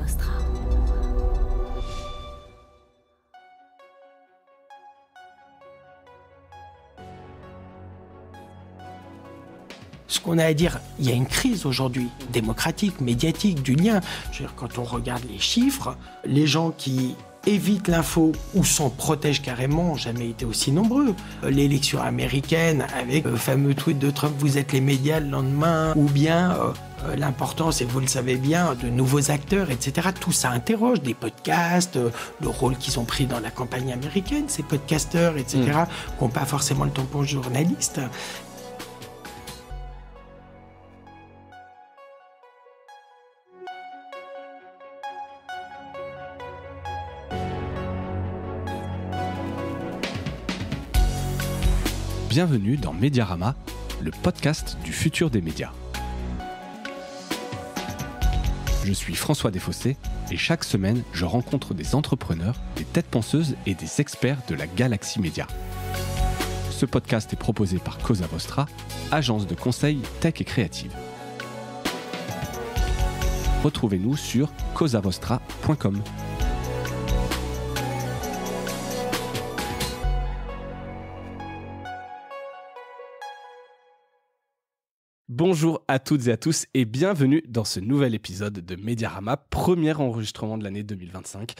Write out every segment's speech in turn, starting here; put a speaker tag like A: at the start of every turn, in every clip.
A: Vostra.
B: Ce qu'on a à dire, il y a une crise aujourd'hui, démocratique, médiatique, du lien. Je veux dire, quand on regarde les chiffres, les gens qui évitent l'info ou s'en protègent carrément n'ont jamais été aussi nombreux. L'élection américaine, avec le fameux tweet de Trump, vous êtes les médias le lendemain, ou bien l'importance, et vous le savez bien, de nouveaux acteurs, etc. Tout ça interroge, des podcasts, le rôle qu'ils ont pris dans la campagne américaine, ces podcasteurs, etc., qui n'ont pas forcément le tampon journaliste.
C: Bienvenue dans Mediarama, le podcast du futur des médias. Je suis François Desfossés et chaque semaine, je rencontre des entrepreneurs, des têtes penseuses et des experts de la galaxie média. Ce podcast est proposé par Cosa Vostra, agence de conseil tech et créative. Retrouvez-nous sur cosavostra.com. Bonjour à toutes et à tous et bienvenue dans ce nouvel épisode de Mediarama, premier enregistrement de l'année 2025.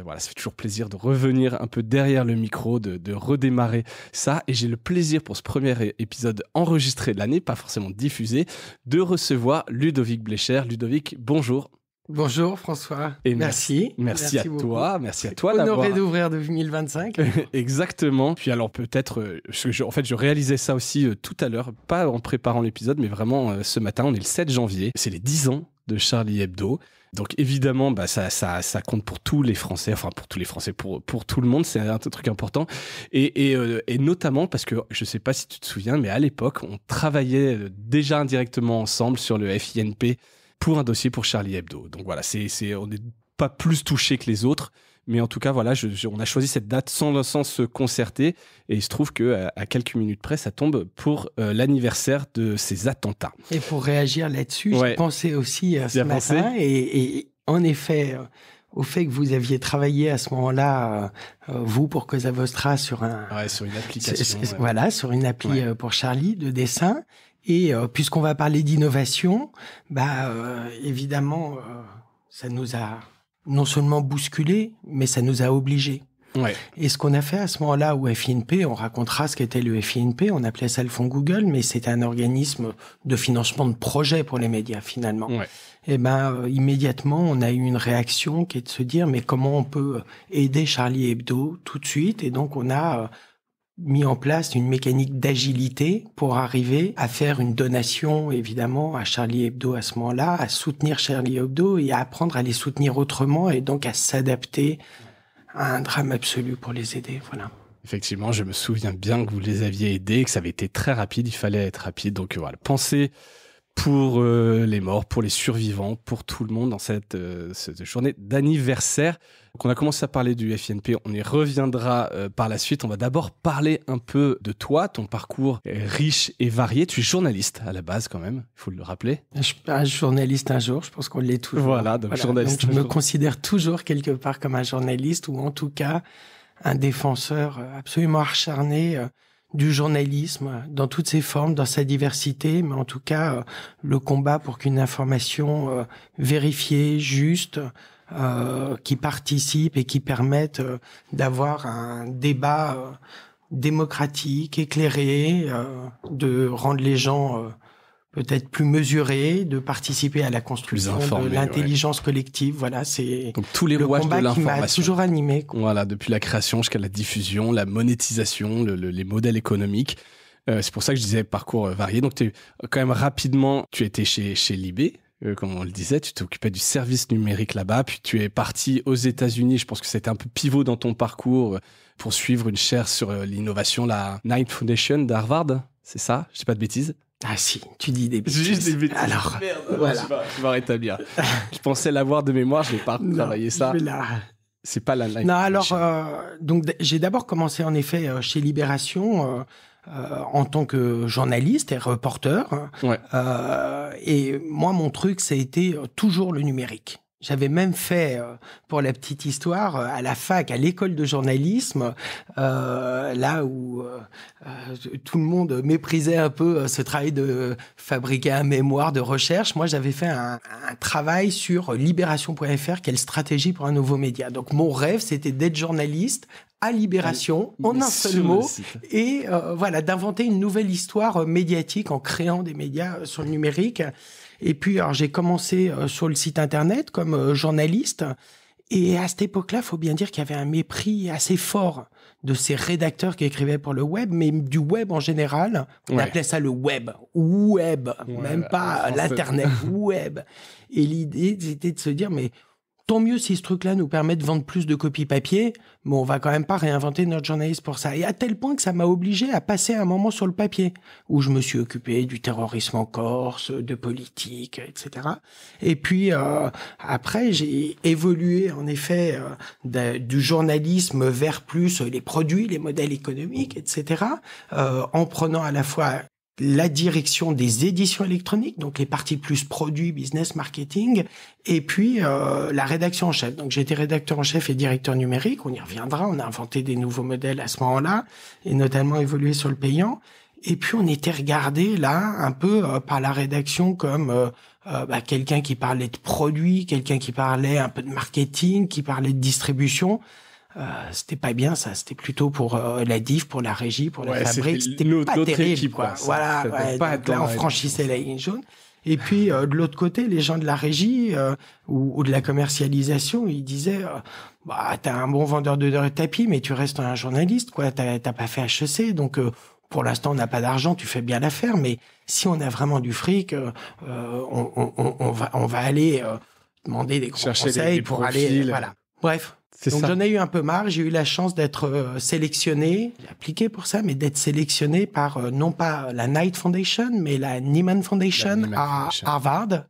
C: Voilà, ça fait toujours plaisir de revenir un peu derrière le micro, de redémarrer ça. Et j'ai le plaisir pour ce premier épisode enregistré de l'année, pas forcément diffusé, de recevoir Ludovic Blécher. Ludovic, bonjour.
B: Bonjour François,
C: et
B: merci
C: à
B: beaucoup.
C: Merci à toi
B: Honoré d'ouvrir 2025.
C: Exactement. Puis alors peut-être, je réalisais ça aussi tout à l'heure, pas en préparant l'épisode, mais vraiment ce matin, on est le 7 janvier, c'est les 10 ans de Charlie Hebdo. Donc évidemment, ça compte pour tous les Français, enfin pour tous les Français, pour tout le monde, c'est un truc important. Et notamment parce que, je sais pas si tu te souviens, mais à l'époque, on travaillait déjà indirectement ensemble sur le FINP, pour un dossier pour Charlie Hebdo. Donc voilà, on n'est pas plus touché que les autres, mais en tout cas, voilà, on a choisi cette date sans se concerter, et il se trouve que à quelques minutes près, ça tombe pour l'anniversaire de ces attentats.
B: Et pour réagir là-dessus, j'ai pensé aussi ce matin, et en effet, au fait que vous aviez travaillé à ce moment-là, vous, pour Cosa Vostra, sur
C: une application.
B: Voilà, sur une appli pour Charlie, de dessin. Et puisqu'on va parler d'innovation, évidemment, ça nous a non seulement bousculé, mais ça nous a obligés.
C: Ouais.
B: Et ce qu'on a fait à ce moment-là au FINP, on racontera ce qu'était le FINP, on appelait ça le fonds Google, mais c'était un organisme de financement de projets pour les médias finalement.
C: Ouais.
B: Et immédiatement, on a eu une réaction qui est de se dire, mais comment on peut aider Charlie Hebdo tout de suite? Et donc on a mis en place une mécanique d'agilité pour arriver à faire une donation, évidemment, à Charlie Hebdo à ce moment-là, à soutenir Charlie Hebdo et à apprendre à les soutenir autrement et donc à s'adapter à un drame absolu pour les aider. Voilà.
C: Effectivement, je me souviens bien que vous les aviez aidés, que ça avait été très rapide, il fallait être rapide. Donc voilà, pensez pour les morts, pour les survivants, pour tout le monde dans cette journée d'anniversaire. Donc on a commencé à parler du FINP, on y reviendra par la suite. On va d'abord parler un peu de toi, ton parcours est riche et varié. Tu es journaliste à la base quand même, il faut le rappeler.
B: Je suis pas journaliste un jour, je pense qu'on l'est toujours.
C: Voilà, donc journaliste.
B: Donc je me considère toujours quelque part comme un journaliste, ou en tout cas un défenseur absolument acharné du journalisme dans toutes ses formes, dans sa diversité, mais en tout cas le combat pour qu'une information vérifiée, juste, qui participe et qui permette d'avoir un débat démocratique, éclairé, de rendre les gens peut-être plus mesurés, de participer à la construction de l'intelligence collective. Voilà, c'est
C: donc tous les rouages de l'information
B: qui m'a toujours animé.
C: Voilà, depuis la création jusqu'à la diffusion, la monétisation, les modèles économiques. C'est pour ça que je disais parcours varié. Donc quand même rapidement, tu étais chez Libé. Comme on le disait, tu t'occupais du service numérique là-bas, puis tu es parti aux États-Unis. Je pense que c'était un peu pivot dans ton parcours pour suivre une chaire sur l'innovation, la Knight Foundation d'Harvard. C'est ça? Je dis pas de bêtises?
B: Ah si, tu dis des bêtises.
C: Juste des bêtises.
B: Alors,
C: merde,
B: voilà.
C: Je vais rétablir. Je pensais l'avoir de mémoire, je n'ai pas travaillé ça. C'est pas la Knight Foundation.
B: Donc j'ai d'abord commencé en effet chez Libération. En tant que journaliste et reporter.
C: Ouais.
B: Et moi, mon truc, ça a été toujours le numérique. J'avais même fait, pour la petite histoire, à la fac, à l'école de journalisme, là où tout le monde méprisait un peu ce travail de fabriquer un mémoire de recherche. Moi, j'avais fait un travail sur Libération.fr, quelle stratégie pour un nouveau média. Donc, mon rêve, c'était d'être journaliste à Libération, en un seul mot, et voilà, d'inventer une nouvelle histoire médiatique en créant des médias sur le numérique. Et puis, alors, j'ai commencé sur le site internet comme journaliste. Et à cette époque-là, il faut bien dire qu'il y avait un mépris assez fort de ces rédacteurs qui écrivaient pour le web, mais du web en général. On appelait ça le web, même pas l'internet, web. Et l'idée, c'était de se dire, mais tant mieux si ce truc-là nous permet de vendre plus de copies papier, mais on va quand même pas réinventer notre journalisme pour ça. Et à tel point que ça m'a obligé à passer un moment sur le papier, où je me suis occupé du terrorisme en Corse, de politique, etc. Et puis après, j'ai évolué en effet du journalisme vers plus les produits, les modèles économiques, etc. En prenant à la fois la direction des éditions électroniques, donc les parties plus produits, business, marketing, et puis la rédaction en chef. Donc j'étais rédacteur en chef et directeur numérique, on y reviendra, on a inventé des nouveaux modèles à ce moment-là, et notamment évolué sur le payant. Et puis on était regardé là un peu par la rédaction comme quelqu'un qui parlait de produits, quelqu'un qui parlait un peu de marketing, qui parlait de distribution. C'était pas bien ça, c'était plutôt pour la diff, pour la régie, pour la fabrique, c'était pas terrible quoi. Voilà, donc là on franchissait la ligne jaune. Et puis de l'autre côté, les gens de la régie ou de la commercialisation, ils disaient t'es un bon vendeur de tapis, mais tu restes un journaliste quoi, t'as pas fait HEC, donc pour l'instant on n'a pas d'argent, tu fais bien l'affaire, mais si on a vraiment du fric, on va aller demander des grands conseils pour
C: profils.
B: Aller voilà. Bref. Donc j'en ai eu un peu marre, j'ai eu la chance d'être sélectionné, j'ai appliqué pour ça, mais d'être sélectionné par non pas la Knight Foundation, mais la Nieman Foundation à Harvard.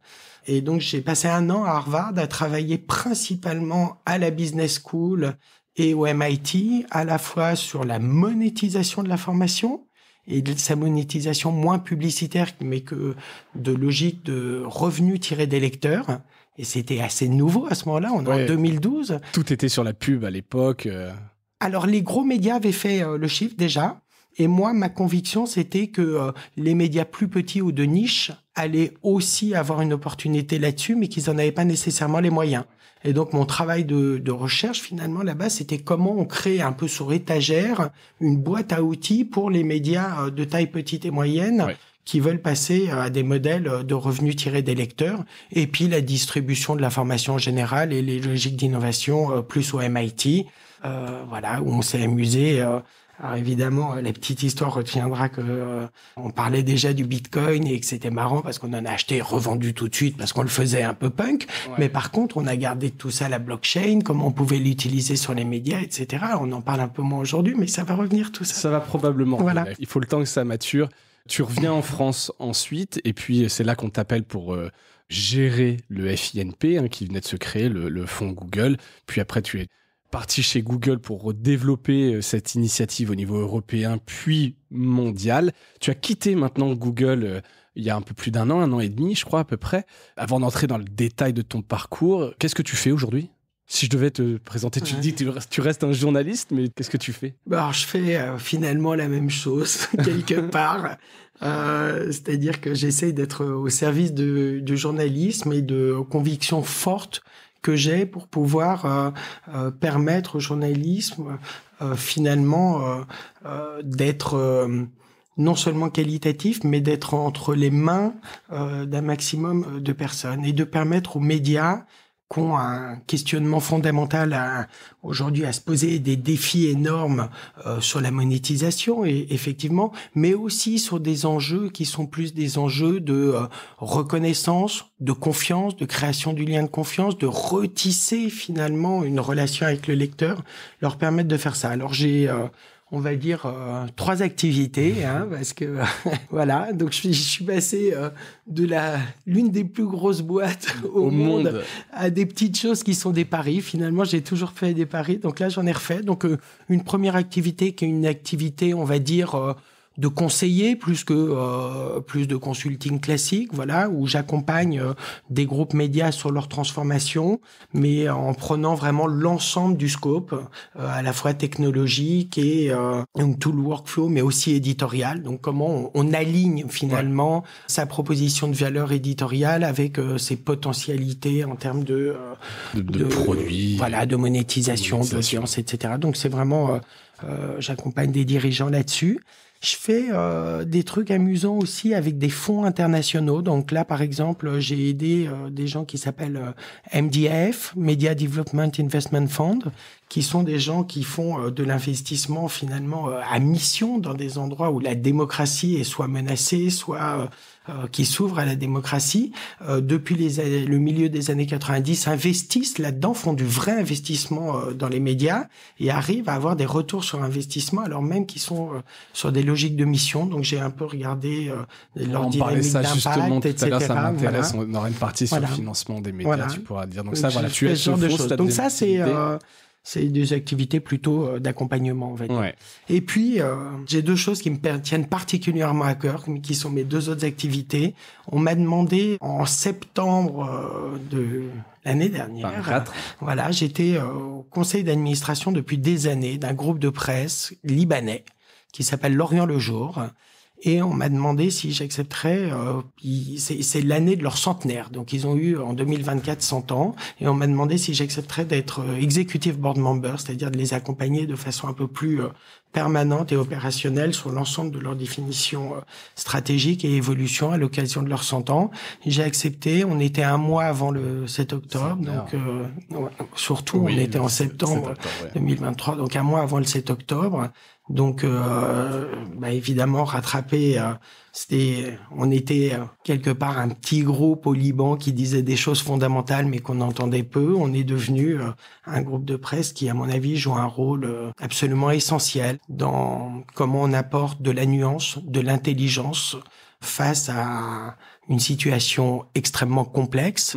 B: Et donc j'ai passé 1 an à Harvard à travailler principalement à la Business School et au MIT, à la fois sur la monétisation de la formation et de sa monétisation moins publicitaire, mais que de logique de revenus tirés des lecteurs. Et c'était assez nouveau à ce moment-là, on est en 2012.
C: Tout était sur la pub à l'époque.
B: Alors, les gros médias avaient fait le chiffre déjà. Et moi, ma conviction, c'était que les médias plus petits ou de niche allaient aussi avoir une opportunité là-dessus, mais qu'ils n'en avaient pas nécessairement les moyens. Et donc, mon travail de recherche, finalement, là-bas, c'était comment on crée un peu sur étagère une boîte à outils pour les médias de taille petite et moyenne, qui veulent passer à des modèles de revenus tirés des lecteurs, et puis la distribution de l'information générale et les logiques d'innovation plus au MIT, voilà, où on s'est amusé. Alors évidemment, la petite histoire retiendra que on parlait déjà du Bitcoin et que c'était marrant parce qu'on en a acheté et revendu tout de suite parce qu'on le faisait un peu punk. Mais par contre, on a gardé tout ça, la blockchain, comment on pouvait l'utiliser sur les médias, etc. On en parle un peu moins aujourd'hui, mais ça va revenir tout ça.
C: Ça va probablement.
B: Voilà.
C: Il faut le temps que ça mature. Tu reviens en France ensuite, et puis c'est là qu'on t'appelle pour gérer le FINP, qui venait de se créer, le fonds Google. Puis après, tu es parti chez Google pour développer cette initiative au niveau européen, puis mondial. Tu as quitté maintenant Google il y a un peu plus d'1 an, 1 an et demi, je crois, à peu près. Avant d'entrer dans le détail de ton parcours, qu'est-ce que tu fais aujourd'hui ? Si je devais te présenter, tu dis que tu restes un journaliste, mais qu'est-ce que tu fais ?
B: Alors, je fais finalement la même chose, quelque part. C'est-à-dire que j'essaie d'être au service du journalisme et de convictions fortes que j'ai pour pouvoir permettre au journalisme finalement d'être non seulement qualitatif, mais d'être entre les mains d'un maximum de personnes et de permettre aux médias qui ont un questionnement fondamental aujourd'hui à se poser, des défis énormes sur la monétisation, et effectivement, mais aussi sur des enjeux qui sont plus des enjeux de reconnaissance, de confiance, de création du lien de confiance, de retisser finalement une relation avec le lecteur, leur permettre de faire ça. Alors j'ai on va dire 3 activités, parce que voilà. Donc je suis passé de l'une des plus grosses boîtes au monde à des petites choses qui sont des paris. Finalement, j'ai toujours fait des paris. Donc là, j'en ai refait. Donc une première activité qui est une activité, on va dire de conseiller plus de consulting classique, voilà, où j'accompagne des groupes médias sur leur transformation, mais en prenant vraiment l'ensemble du scope, à la fois technologique et tout le workflow, mais aussi éditorial. Donc comment on aligne finalement sa proposition de valeur éditoriale avec ses potentialités en termes de
C: produits,
B: voilà, de monétisation, d'audience, etc. Donc c'est vraiment j'accompagne des dirigeants là-dessus. Je fais des trucs amusants aussi avec des fonds internationaux. Donc là, par exemple, j'ai aidé des gens qui s'appellent MDF, Media Development Investment Fund, qui sont des gens qui font de l'investissement finalement à mission dans des endroits où la démocratie est soit menacée, soit qui s'ouvrent à la démocratie. Depuis le milieu des années 90, investissent là-dedans, font du vrai investissement dans les médias et arrivent à avoir des retours sur investissement alors même qu'ils sont sur des logiques de mission. Donc j'ai un peu regardé leur dynamique d'impact, etc.
C: Tout à l'heure, ça m'intéresse.
B: Voilà.
C: On aura une partie sur le financement des médias, tu pourras dire. Donc ça, voilà, tu es
B: ce genre de choses. Donc ça, c'est des activités plutôt d'accompagnement, on va dire.
C: Ouais.
B: Et puis, j'ai deux choses qui me tiennent particulièrement à cœur, qui sont mes deux autres activités. On m'a demandé en septembre de l'année dernière, voilà, j'étais au conseil d'administration depuis des années d'un groupe de presse libanais qui s'appelle L'Orient le Jour. Et on m'a demandé si j'accepterais, c'est l'année de leur centenaire, donc ils ont eu en 2024 100 ans, et on m'a demandé si j'accepterais d'être executive board member, c'est-à-dire de les accompagner de façon un peu plus permanente et opérationnelle sur l'ensemble de leur définition stratégique et évolution à l'occasion de leurs 100 ans. J'ai accepté, on était un mois avant le 7 octobre, donc surtout on était en septembre 2023, donc un mois avant le 7 octobre. Donc, évidemment, rattrapé, on était quelque part un petit groupe au Liban qui disait des choses fondamentales, mais qu'on entendait peu. On est devenu un groupe de presse qui, à mon avis, joue un rôle absolument essentiel dans comment on apporte de la nuance, de l'intelligence face à une situation extrêmement complexe,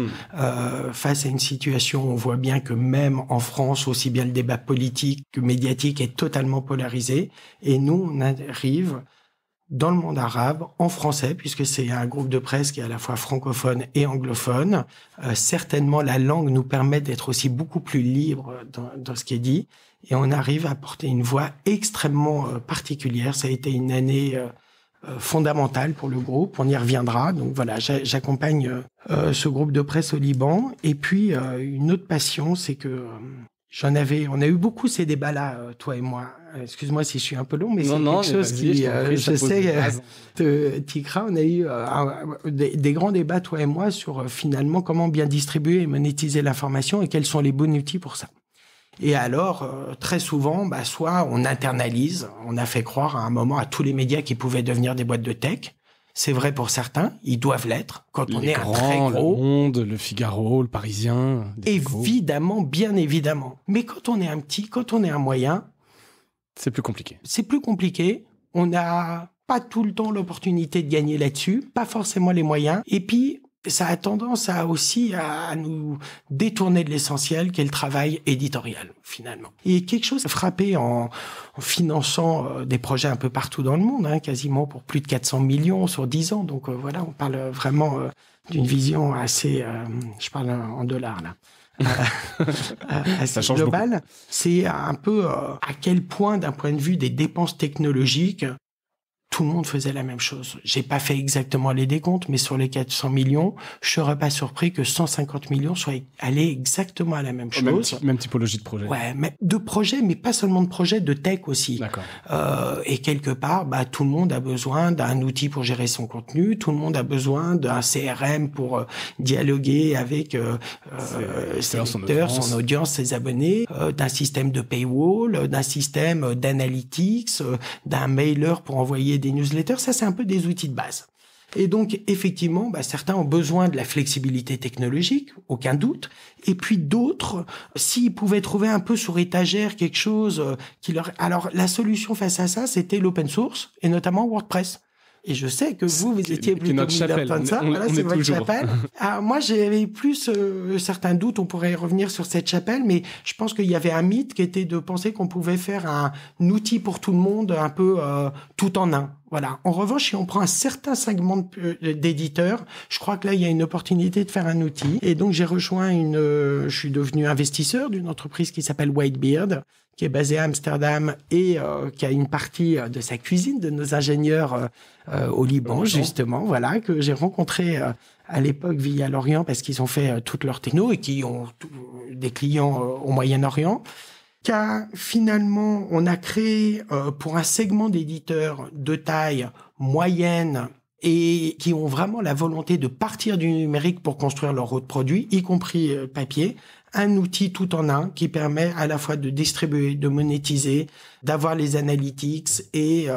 B: face à une situation où on voit bien que même en France, aussi bien le débat politique que médiatique est totalement polarisé. Et nous, on arrive dans le monde arabe, en français, puisque c'est un groupe de presse qui est à la fois francophone et anglophone. Certainement, la langue nous permet d'être aussi beaucoup plus libre dans ce qui est dit. Et on arrive à porter une voix extrêmement particulière. Ça a été une année fondamentale pour le groupe, on y reviendra. Donc voilà, j'accompagne ce groupe de presse au Liban. Et puis une autre passion, c'est que on a eu beaucoup ces débats-là, toi et moi. Excuse-moi si je suis un peu long, mais c'est quelque chose qui, je sais, Tikra, on a eu des grands débats, toi et moi, sur finalement comment bien distribuer et monétiser l'information et quels sont les bons outils pour ça. Et alors, très souvent, soit on internalise, on a fait croire à un moment à tous les médias qui pouvaient devenir des boîtes de tech. C'est vrai pour certains, ils doivent l'être. Quand on est un très gros...
C: Le Monde, le Figaro, le Parisien...
B: Évidemment, bien évidemment. Mais quand on est un petit, quand on est un moyen...
C: C'est plus compliqué.
B: C'est plus compliqué. On n'a pas tout le temps l'opportunité de gagner là-dessus, pas forcément les moyens. Et puis... ça a tendance aussi à nous détourner de l'essentiel, qui est le travail éditorial, finalement. Et quelque chose frappé en finançant des projets un peu partout dans le monde, quasiment pour plus de 400 millions sur 10 ans. Donc voilà, on parle vraiment d'une vision assez... je parle en dollars, là. Assez global. C'est un peu à quel point, d'un point de vue des dépenses technologiques, tout le monde faisait la même chose. J'ai pas fait exactement les décomptes, mais sur les 400 millions, je serais pas surpris que 150 millions soient allés exactement à la même chose.
C: Même typologie de projet.
B: Ouais, de projets, mais pas seulement de projets, de tech aussi.
C: D'accord.
B: Et quelque part, tout le monde a besoin d'un outil pour gérer son contenu, tout le monde a besoin d'un CRM pour dialoguer avec ses lecteurs, son audience, ses abonnés, d'un système de paywall, d'un système d'analytics, d'un mailer pour envoyer des newsletters. Ça, c'est un peu des outils de base. Et donc, effectivement, certains ont besoin de la flexibilité technologique, aucun doute. Et puis d'autres, s'ils pouvaient trouver un peu sur étagère quelque chose qui leur... Alors, la solution face à ça, c'était l'open source, et notamment WordPress. Et je sais que vous étiez plutôt militant de ça. Voilà, c'est votre chapelle. Alors, moi, j'avais plus certains doutes. On pourrait revenir sur cette chapelle, mais je pense qu'il y avait un mythe qui était de penser qu'on pouvait faire un outil pour tout le monde, un peu tout en un. Voilà. En revanche, si on prend un certain segment d'éditeurs, je crois que là, il y a une opportunité de faire un outil. Et donc, j'ai rejoint je suis devenu investisseur d'une entreprise qui s'appelle Whitebeard, qui est basée à Amsterdam et qui a une partie de sa cuisine, de nos ingénieurs au Liban, justement, voilà, que j'ai rencontré à l'époque via l'Orient parce qu'ils ont fait toute leur techno et qui ont des clients au Moyen-Orient. Car finalement, on a créé pour un segment d'éditeurs de taille moyenne et qui ont vraiment la volonté de partir du numérique pour construire leur autre produit, y compris papier, un outil tout en un qui permet à la fois de distribuer, de monétiser, d'avoir les analytics et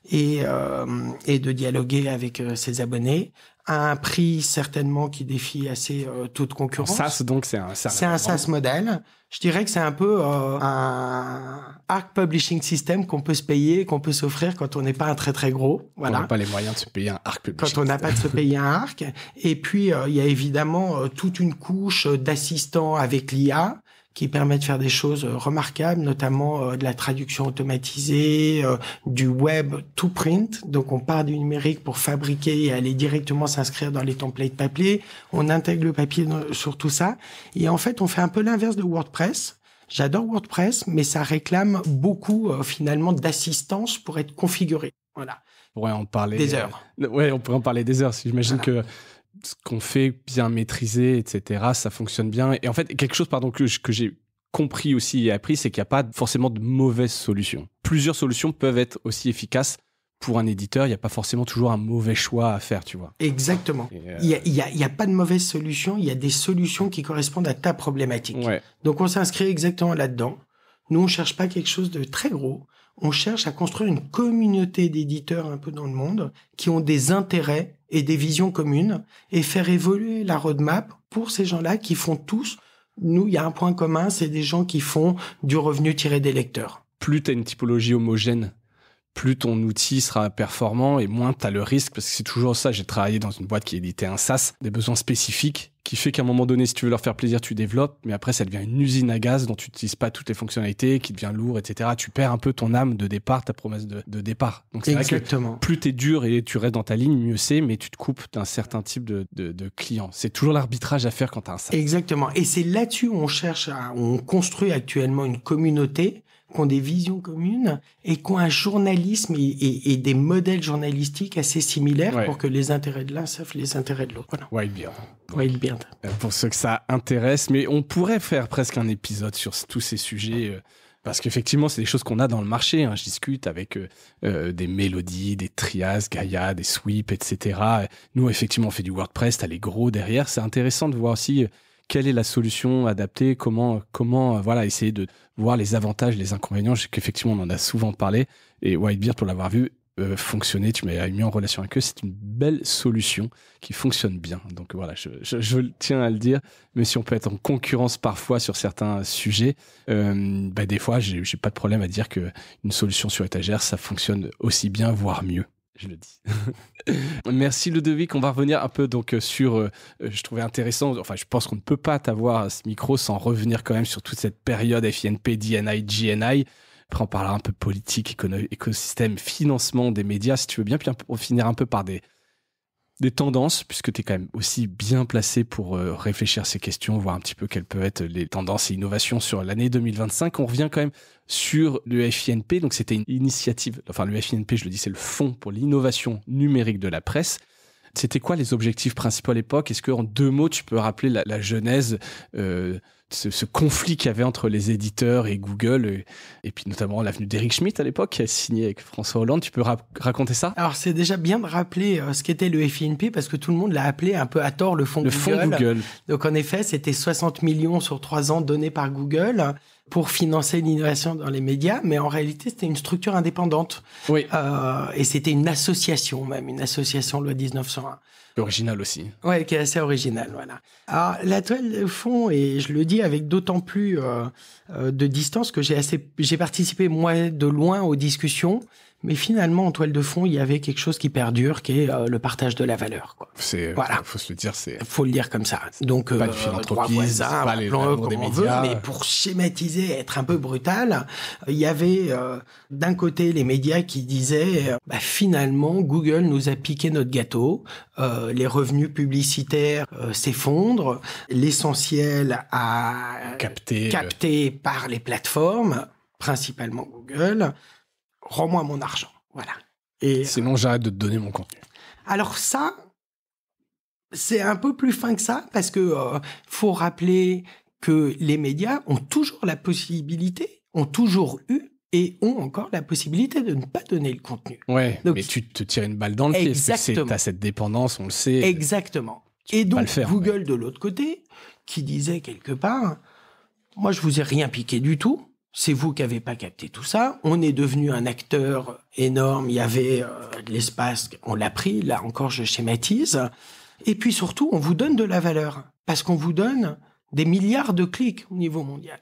B: de dialoguer avec ses abonnés à un prix certainement qui défie assez toute concurrence.
C: SaaS, donc c'est un
B: SaaS modèle. Je dirais que c'est un peu un Arc Publishing System qu'on peut se payer, qu'on peut s'offrir quand on n'est pas un très très gros. Voilà.
C: On n'a pas les moyens de se payer un Arc Publishing.
B: Quand on n'a pas de se payer un Arc. Et puis il y a évidemment toute une couche d'assistants avec l'IA qui permet de faire des choses remarquables, notamment de la traduction automatisée, du web to print. Donc, on part du numérique pour fabriquer et aller directement s'inscrire dans les templates papier. On intègre le papier sur tout ça. Et en fait, on fait un peu l'inverse de WordPress. J'adore WordPress, mais ça réclame beaucoup, finalement, d'assistance pour être configuré. Voilà.
C: On pourrait en parler.
B: Des heures.
C: Ouais, on pourrait en parler des heures. J'imagine que ce qu'on fait bien maîtriser, etc., ça fonctionne bien. Et en fait, quelque chose, que j'ai compris aussi et appris, c'est qu'il n'y a pas forcément de mauvaises solutions. Plusieurs solutions peuvent être aussi efficaces pour un éditeur. Il n'y a pas forcément toujours un mauvais choix à faire, tu vois.
B: Exactement. Il y a pas de mauvaise solution. Il y a des solutions qui correspondent à ta problématique.
C: Ouais.
B: Donc, on s'inscrit exactement là-dedans. Nous, on cherche pas quelque chose de très gros. On cherche à construire une communauté d'éditeurs un peu dans le monde qui ont des intérêts et des visions communes et faire évoluer la roadmap pour ces gens-là qui font tous. Nous, il y a un point commun, c'est des gens qui font du revenu tiré des lecteurs.
C: Plus tu as une typologie homogène, plus ton outil sera performant et moins tu as le risque, parce que c'est toujours ça. J'ai travaillé dans une boîte qui éditait un SaaS, des besoins spécifiques, qui fait qu'à un moment donné, si tu veux leur faire plaisir, tu développes, mais après, ça devient une usine à gaz dont tu n'utilises pas toutes les fonctionnalités, qui devient lourd, etc. Tu perds un peu ton âme de départ, ta promesse de départ. Donc, c'est
B: Exactement.
C: Vrai que plus tu es dur et tu restes dans ta ligne, mieux c'est, mais tu te coupes d'un certain type de clients. C'est toujours l'arbitrage à faire quand tu as un SaaS.
B: Exactement. Et c'est là-dessus où on construit actuellement une communauté qui ont des visions communes et qui ont un journalisme et des modèles journalistiques assez similaires pour que les intérêts de l'un servent les intérêts de l'autre. Voilà. Whitebeard.
C: Pour ceux que ça intéresse, mais on pourrait faire presque un épisode sur tous ces sujets parce qu'effectivement, c'est des choses qu'on a dans le marché. Je discute avec des mélodies, des Trias, Gaia, des Sweep, etc. Nous, effectivement, on fait du WordPress, t'as les gros derrière. C'est intéressant de voir aussi quelle est la solution adaptée, comment essayer de voir les avantages, les inconvénients. Je sais qu'effectivement, on en a souvent parlé. Et Whitebeard, pour l'avoir vu fonctionner, tu m'as mis en relation avec eux, c'est une belle solution qui fonctionne bien. Donc voilà, je tiens à le dire. Mais si on peut être en concurrence parfois sur certains sujets, des fois, j'ai pas de problème à dire qu'une solution sur étagère, ça fonctionne aussi bien, voire mieux. Je le dis. Merci Ludovic. On va revenir un peu donc sur. Je trouvais intéressant. Enfin, je pense qu'on ne peut pas t'avoir à ce micro sans revenir quand même sur toute cette période FINP, DNI, GNI. Après, on parlera un peu politique, écosystème, financement des médias, si tu veux bien. Puis on finira un peu par des tendances, puisque tu es quand même aussi bien placé pour réfléchir à ces questions, voir un petit peu quelles peuvent être les tendances et innovations sur l'année 2025. On revient quand même sur le FINP. Donc, c'était une initiative. Enfin, le FINP, je le dis, c'est le Fonds pour l'innovation numérique de la presse. C'était quoi les objectifs principaux à l'époque? Est-ce qu'en 2 mots, tu peux rappeler la genèse ce conflit qu'il y avait entre les éditeurs et Google, et puis notamment l'avenue d'Eric Schmidt à l'époque, qui a signé avec François Hollande. Tu peux raconter ça?
B: Alors, c'est déjà bien de rappeler ce qu'était le FINP, parce que tout le monde l'a appelé un peu à tort le fonds
C: Google.
B: Donc, en effet, c'était 60 millions sur 3 ans donnés par Google pour financer l'innovation dans les médias, mais en réalité, c'était une structure indépendante.
C: Oui.
B: Et c'était une association, même, une association loi 1901.
C: Original aussi.
B: Ouais, qui est assez original, voilà. Alors, la toile de fond, et je le dis avec d'autant plus de distance que j'ai participé, moi, de loin aux discussions, Mais finalement, en toile de fond, il y avait quelque chose qui perdure, qui est le partage de la valeur, quoi.
C: Voilà. Faut se le dire,
B: faut le dire comme ça. Donc,
C: pas du philanthropisme,
B: droit voisin, appelons-le comme on veut, mais pour schématiser, être un peu brutal, il y avait d'un côté les médias qui disaient finalement, Google nous a piqué notre gâteau, les revenus publicitaires s'effondrent, l'essentiel à capté par les plateformes, principalement Google. Rends-moi mon argent, voilà. Et
C: sinon, j'arrête de te donner mon contenu.
B: Alors ça, c'est un peu plus fin que ça, parce que faut rappeler que les médias ont toujours la possibilité, ont toujours eu et ont encore la possibilité de ne pas donner le contenu.
C: Ouais, donc, mais tu te tires une balle dans le pied, parce que t'as cette dépendance, on le sait.
B: Exactement. Et donc, Google, de l'autre côté, qui disait quelque part, moi, je vous ai rien piqué du tout. C'est vous qui n'avez pas capté tout ça. On est devenu un acteur énorme. Il y avait de l'espace. On l'a pris. Là encore, je schématise. Et puis surtout, on vous donne de la valeur. Parce qu'on vous donne des milliards de clics au niveau mondial.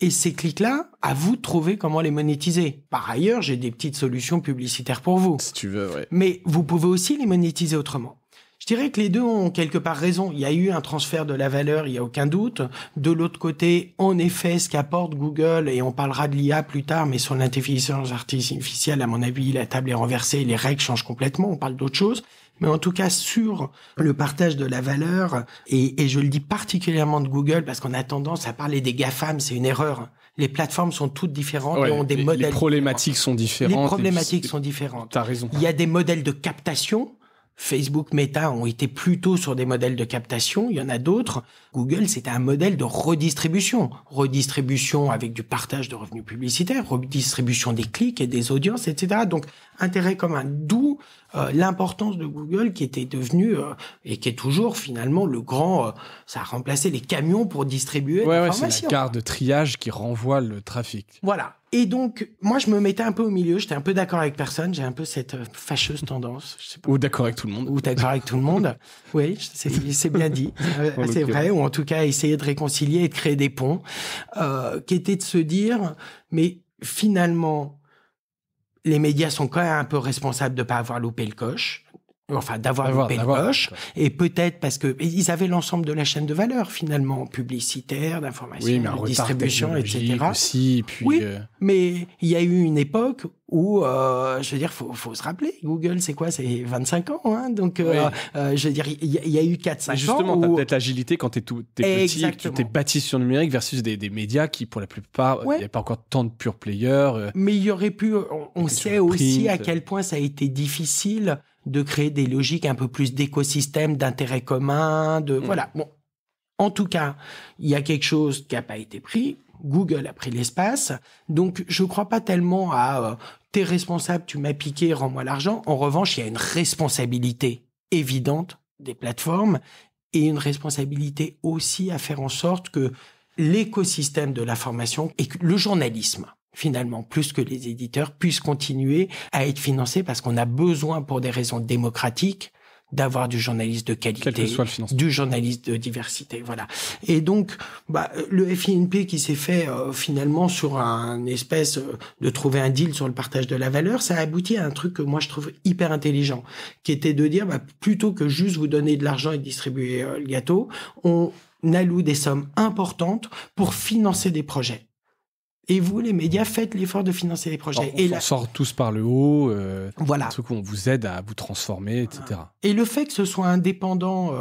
B: Et ces clics-là, à vous de trouver comment les monétiser. Par ailleurs, j'ai des petites solutions publicitaires pour vous.
C: Si tu veux, ouais.
B: Mais vous pouvez aussi les monétiser autrement. Je dirais que les deux ont quelque part raison. Il y a eu un transfert de la valeur, il n'y a aucun doute. De l'autre côté, en effet, ce qu'apporte Google, et on parlera de l'IA plus tard, mais sur l'intelligence artificielle, à mon avis, la table est renversée, les règles changent complètement, on parle d'autre chose. Mais en tout cas, sur le partage de la valeur, et je le dis particulièrement de Google, parce qu'on a tendance à parler des GAFAM, c'est une erreur. Les plateformes sont toutes différentes et ont des modèles.
C: Les problématiques sont différentes.
B: Les problématiques sont différentes.
C: T'as raison.
B: Il y a des modèles de captation. Facebook, Meta ont été plutôt sur des modèles de captation. Il y en a d'autres. Google, c'était un modèle de redistribution. Redistribution avec du partage de revenus publicitaires, redistribution des clics et des audiences, etc. Donc, intérêt commun. D'où l'importance de Google qui était devenu et qui est toujours finalement le grand... ça a remplacé les camions pour distribuer l'information.
C: Ouais, c'est la gare de triage qui renvoie le trafic.
B: Voilà. Et donc, moi, je me mettais un peu au milieu. J'étais un peu d'accord avec personne. J'ai un peu cette fâcheuse tendance. Je sais pas.
C: Ou d'accord avec tout le monde.
B: Ou d'accord avec tout le monde. Oui, c'est bien dit. C'est vrai. Ou en tout cas, essayer de réconcilier et de créer des ponts. Qui était de se dire, mais finalement, les médias sont quand même un peu responsables de pas avoir loupé le coche. Enfin, d'avoir loupé le coche. Et peut-être parce que ils avaient l'ensemble de la chaîne de valeur, finalement, publicitaire, d'information, de distribution, etc.
C: Aussi, puis
B: oui, mais il y a eu une époque où, je veux dire, faut se rappeler, Google, c'est quoi? C'est 25 ans, hein. Donc, je veux dire, il y a eu 4-5 ans.
C: Justement, t'as peut-être l'agilité quand t'es petit, tu t'es bâti sur le numérique versus des médias qui, pour la plupart, il n'y a pas encore tant de pure players.
B: Mais il y aurait pu, on sait aussi à quel point ça a été difficile de créer des logiques un peu plus d'écosystème, d'intérêt commun, voilà. Bon. En tout cas, il y a quelque chose qui n'a pas été pris. Google a pris l'espace. Donc, je crois pas tellement à t'es responsable, tu m'as piqué, rends-moi l'argent. En revanche, il y a une responsabilité évidente des plateformes et une responsabilité aussi à faire en sorte que l'écosystème de l'information et que le journalisme, finalement, plus que les éditeurs, puissent continuer à être financés parce qu'on a besoin, pour des raisons démocratiques, d'avoir du journaliste de qualité,
C: quel que soit le financement,
B: du journaliste de diversité, voilà. Et donc, le FINP qui s'est fait finalement sur un espèce de trouver un deal sur le partage de la valeur, ça a abouti à un truc que moi je trouve hyper intelligent, qui était de dire plutôt que juste vous donner de l'argent et distribuer le gâteau, on alloue des sommes importantes pour financer des projets. Et vous, les médias, faites l'effort de financer les projets.
C: On sort tous par le haut.
B: Voilà.
C: Un truc où on vous aide à vous transformer, etc.
B: Et le fait que ce soit indépendant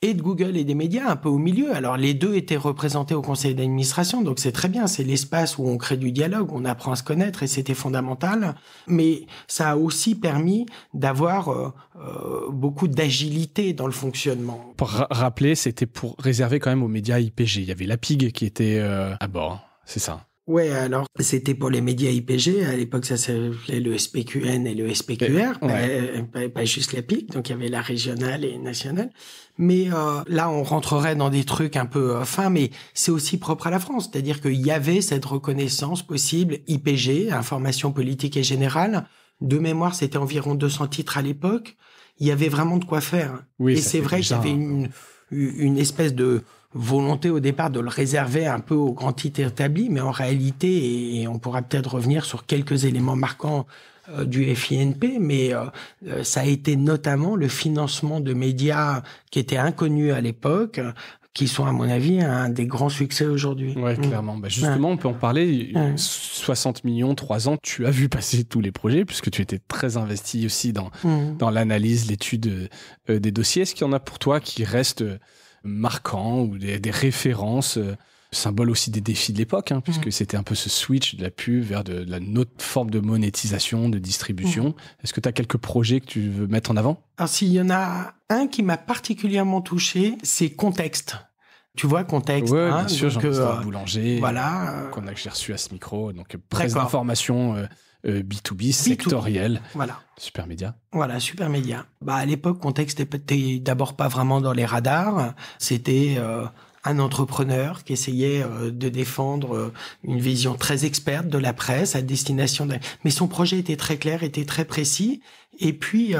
B: et de Google et des médias, un peu au milieu. Alors, les deux étaient représentés au conseil d'administration, donc c'est très bien. C'est l'espace où on crée du dialogue, où on apprend à se connaître, et c'était fondamental. Mais ça a aussi permis d'avoir beaucoup d'agilité dans le fonctionnement.
C: Pour rappeler, c'était pour réserver quand même aux médias IPG. Il y avait la PIG qui était à bord, c'est ça.
B: Ouais, alors c'était pour les médias IPG. À l'époque, ça s'appelait le SPQN et le SPQR, pas juste la PIC. Donc il y avait la régionale et nationale. Mais là, on rentrerait dans des trucs un peu fins, mais c'est aussi propre à la France. C'est-à-dire qu'il y avait cette reconnaissance possible IPG, information politique et générale. De mémoire, c'était environ 200 titres à l'époque. Il y avait vraiment de quoi faire. Oui, et c'est vrai qu'il y avait une espèce de volonté au départ de le réserver un peu aux grands titres établis, mais en réalité, et on pourra peut-être revenir sur quelques éléments marquants du FINP, mais ça a été notamment le financement de médias qui étaient inconnus à l'époque, qui sont, à mon avis, un des grands succès aujourd'hui.
C: Ouais, clairement. Bah justement, on peut en parler. 60 millions, 3 ans, tu as vu passer tous les projets, puisque tu étais très investi aussi dans l'analyse, l'étude des dossiers. Est-ce qu'il y en a pour toi qui restent marquants ou des références, symbole aussi des défis de l'époque, hein, puisque c'était un peu ce switch de la pub vers de la autre forme de monétisation, de distribution. Est-ce que tu as quelques projets que tu veux mettre en avant?
B: Alors, s'il y en a un qui m'a particulièrement touché, c'est Contexte. Tu vois, Contexte.
C: Oui, bien sûr, Jean-Christophe Boulanger,
B: voilà,
C: que j'ai reçu à ce micro. Donc, presse d'information B2B, sectorielle.
B: Voilà.
C: Super Média.
B: Voilà, Super Média. À l'époque, Contexte n'était d'abord pas vraiment dans les radars. C'était un entrepreneur qui essayait de défendre une vision très experte de la presse à destination mais son projet était très clair, était très précis. Et puis,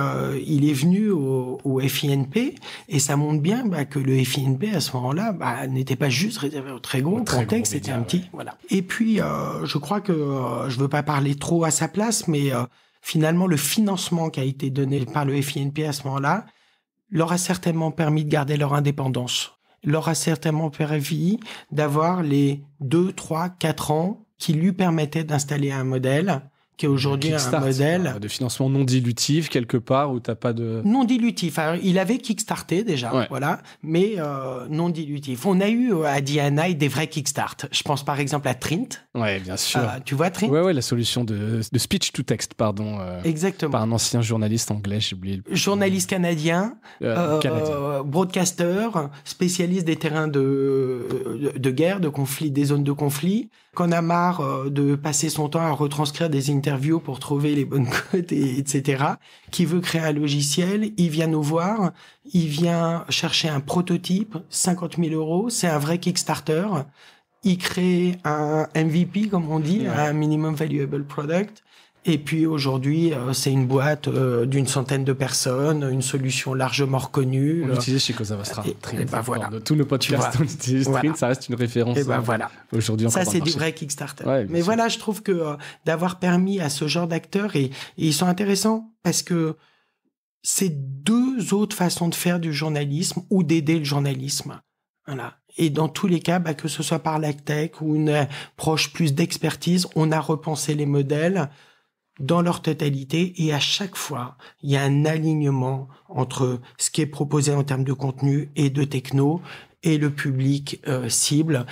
B: il est venu au FINP et ça montre bien que le FINP, à ce moment-là, n'était pas juste réservé au très gros. Contexte, c'était un petit... Voilà. Et puis, je crois que je veux pas parler trop à sa place, mais finalement, le financement qui a été donné par le FINP à ce moment-là leur a certainement permis de garder leur indépendance. Leur a certainement permis d'avoir les 2, 3, 4 ans qui lui permettaient d'installer un modèle qui est aujourd'hui un modèle
C: de financement non dilutif quelque part où t'as pas de
B: non dilutif. Alors, il avait kickstarté déjà, voilà, mais non dilutif. On a eu à DNI des vrais kickstart. Je pense par exemple à Trint.
C: Ouais, bien sûr.
B: Tu vois Trint?
C: Ouais, la solution de speech to text, pardon.
B: Exactement.
C: Par un ancien journaliste anglais, j'ai oublié.
B: Journaliste canadien, broadcaster, spécialiste des terrains de guerre, de conflit, des zones de conflit. Qu'on a marre de passer son temps à retranscrire des interviews pour trouver les bonnes cotes, etc. Qui veut créer un logiciel, il vient nous voir, il vient chercher un prototype, 50 000 €, c'est un vrai Kickstarter. Il crée un MVP, comme on dit, un Minimum Valuable Product. Et puis aujourd'hui, c'est une boîte d'une centaine de personnes, une solution largement reconnue.
C: On l'utilise chez Cosa Vostra.
B: Et voilà.
C: Dans tous nos podcasts, on utilise Trint, ça reste une référence.
B: Et voilà.
C: Aujourd'hui,
B: ça, c'est du vrai Kickstarter.
C: Ouais,
B: mais voilà, je trouve que d'avoir permis à ce genre d'acteurs, et ils sont intéressants parce que c'est deux autres façons de faire du journalisme ou d'aider le journalisme. Voilà. Et dans tous les cas, que ce soit par la tech ou une approche plus d'expertise, on a repensé les modèles dans leur totalité, et à chaque fois, il y a un alignement entre ce qui est proposé en termes de contenu et de techno et le public cible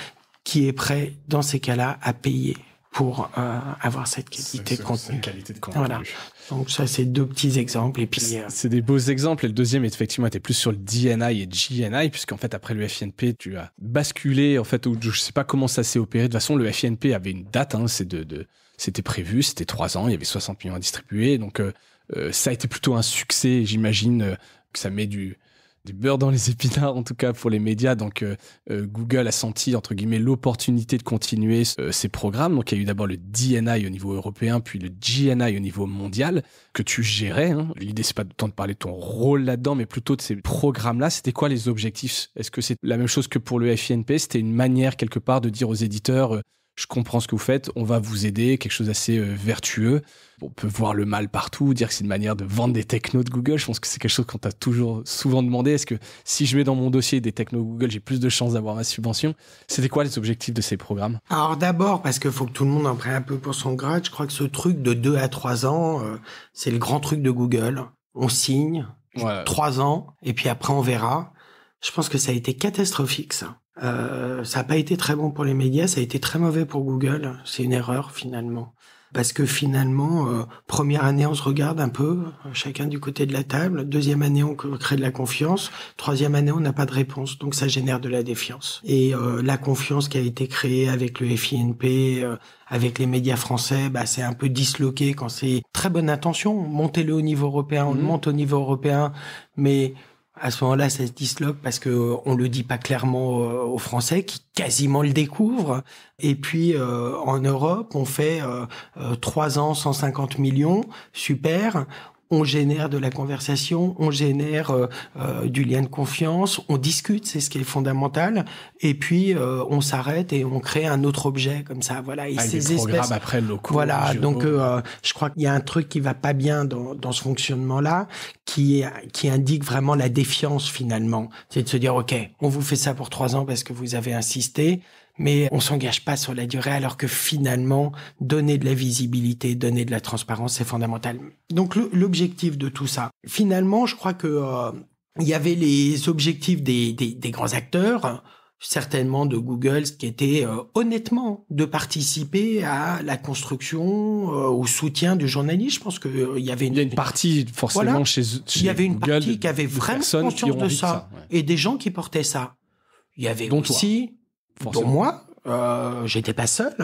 B: qui est prêt, dans ces cas-là, à payer pour avoir cette qualité de contenu. Voilà. Donc ça, c'est deux petits exemples. Et puis
C: c'est des beaux exemples. Et le deuxième, effectivement, était plus sur le DNI et GNI, puisqu'en fait, après le FINP, tu as basculé, en fait, je sais pas comment ça s'est opéré. De toute façon, le FINP avait une date, hein, c'était prévu, c'était 3 ans, il y avait 60 millions à distribuer. Donc, ça a été plutôt un succès. J'imagine que ça met du beurre dans les épinards, en tout cas pour les médias. Donc, Google a senti, entre guillemets, l'opportunité de continuer ces programmes. Donc, il y a eu d'abord le DNI au niveau européen, puis le GNI au niveau mondial, que tu gérais. Hein. L'idée, c'est pas tant de parler de ton rôle là-dedans, mais plutôt de ces programmes-là. C'était quoi les objectifs? Est-ce que c'est la même chose que pour le FINP? C'était une manière, quelque part, de dire aux éditeurs... je comprends ce que vous faites, on va vous aider, quelque chose d'assez vertueux. On peut voir le mal partout, dire que c'est une manière de vendre des technos de Google. Je pense que c'est quelque chose qu'on t'a souvent demandé. Est-ce que si je mets dans mon dossier des technos Google, j'ai plus de chances d'avoir ma subvention? C'était quoi les objectifs de ces programmes?
B: Alors d'abord, parce qu'il faut que tout le monde en prenne un peu pour son grade, je crois que ce truc de 2 à 3 ans, c'est le grand truc de Google. On signe, 3 ans, et puis après on verra. Je pense que ça a été catastrophique, ça. Ça n'a pas été très bon pour les médias, ça a été très mauvais pour Google. C'est une erreur finalement. Parce que finalement, première année, on se regarde un peu, chacun du côté de la table. Deuxième année, on crée de la confiance. Troisième année, on n'a pas de réponse. Donc ça génère de la défiance. Et la confiance qui a été créée avec le FINP, avec les médias français, c'est un peu disloqué quand c'est très bonne intention. Montez-le au niveau européen, on le monte au niveau européen, mais... à ce moment-là, ça se disloque parce que on le dit pas clairement aux Français qui quasiment le découvrent. Et puis en Europe, on fait 3 ans, 150 millions, super. on génère de la conversation, on génère du lien de confiance, on discute, c'est ce qui est fondamental, et puis on s'arrête et on crée un autre objet comme ça, voilà. Et
C: avec
B: ces
C: des programmes
B: espèces,
C: après locaux.
B: voilà.
C: régionaux.
B: Donc je crois qu'il y a un truc qui va pas bien dans ce fonctionnement-là, qui indique vraiment la défiance finalement. C'est de se dire ok, on vous fait ça pour 3 ans parce que vous avez insisté. Mais on s'engage pas sur la durée, alors que finalement, donner de la visibilité, donner de la transparence, c'est fondamental. Donc l'objectif de tout ça, finalement, je crois que il y avait les objectifs des grands acteurs, certainement de Google, qui était honnêtement de participer à la construction, au soutien du journaliste. Je pense que il y avait
C: il y a une partie forcément
B: voilà,
C: chez
B: il y avait une
C: Google
B: partie qui avait vraiment conscience de ça,
C: ouais.
B: et des gens qui portaient ça. Il y avait
C: Dont
B: aussi
C: Forcément.
B: dont moi, j'étais pas seul.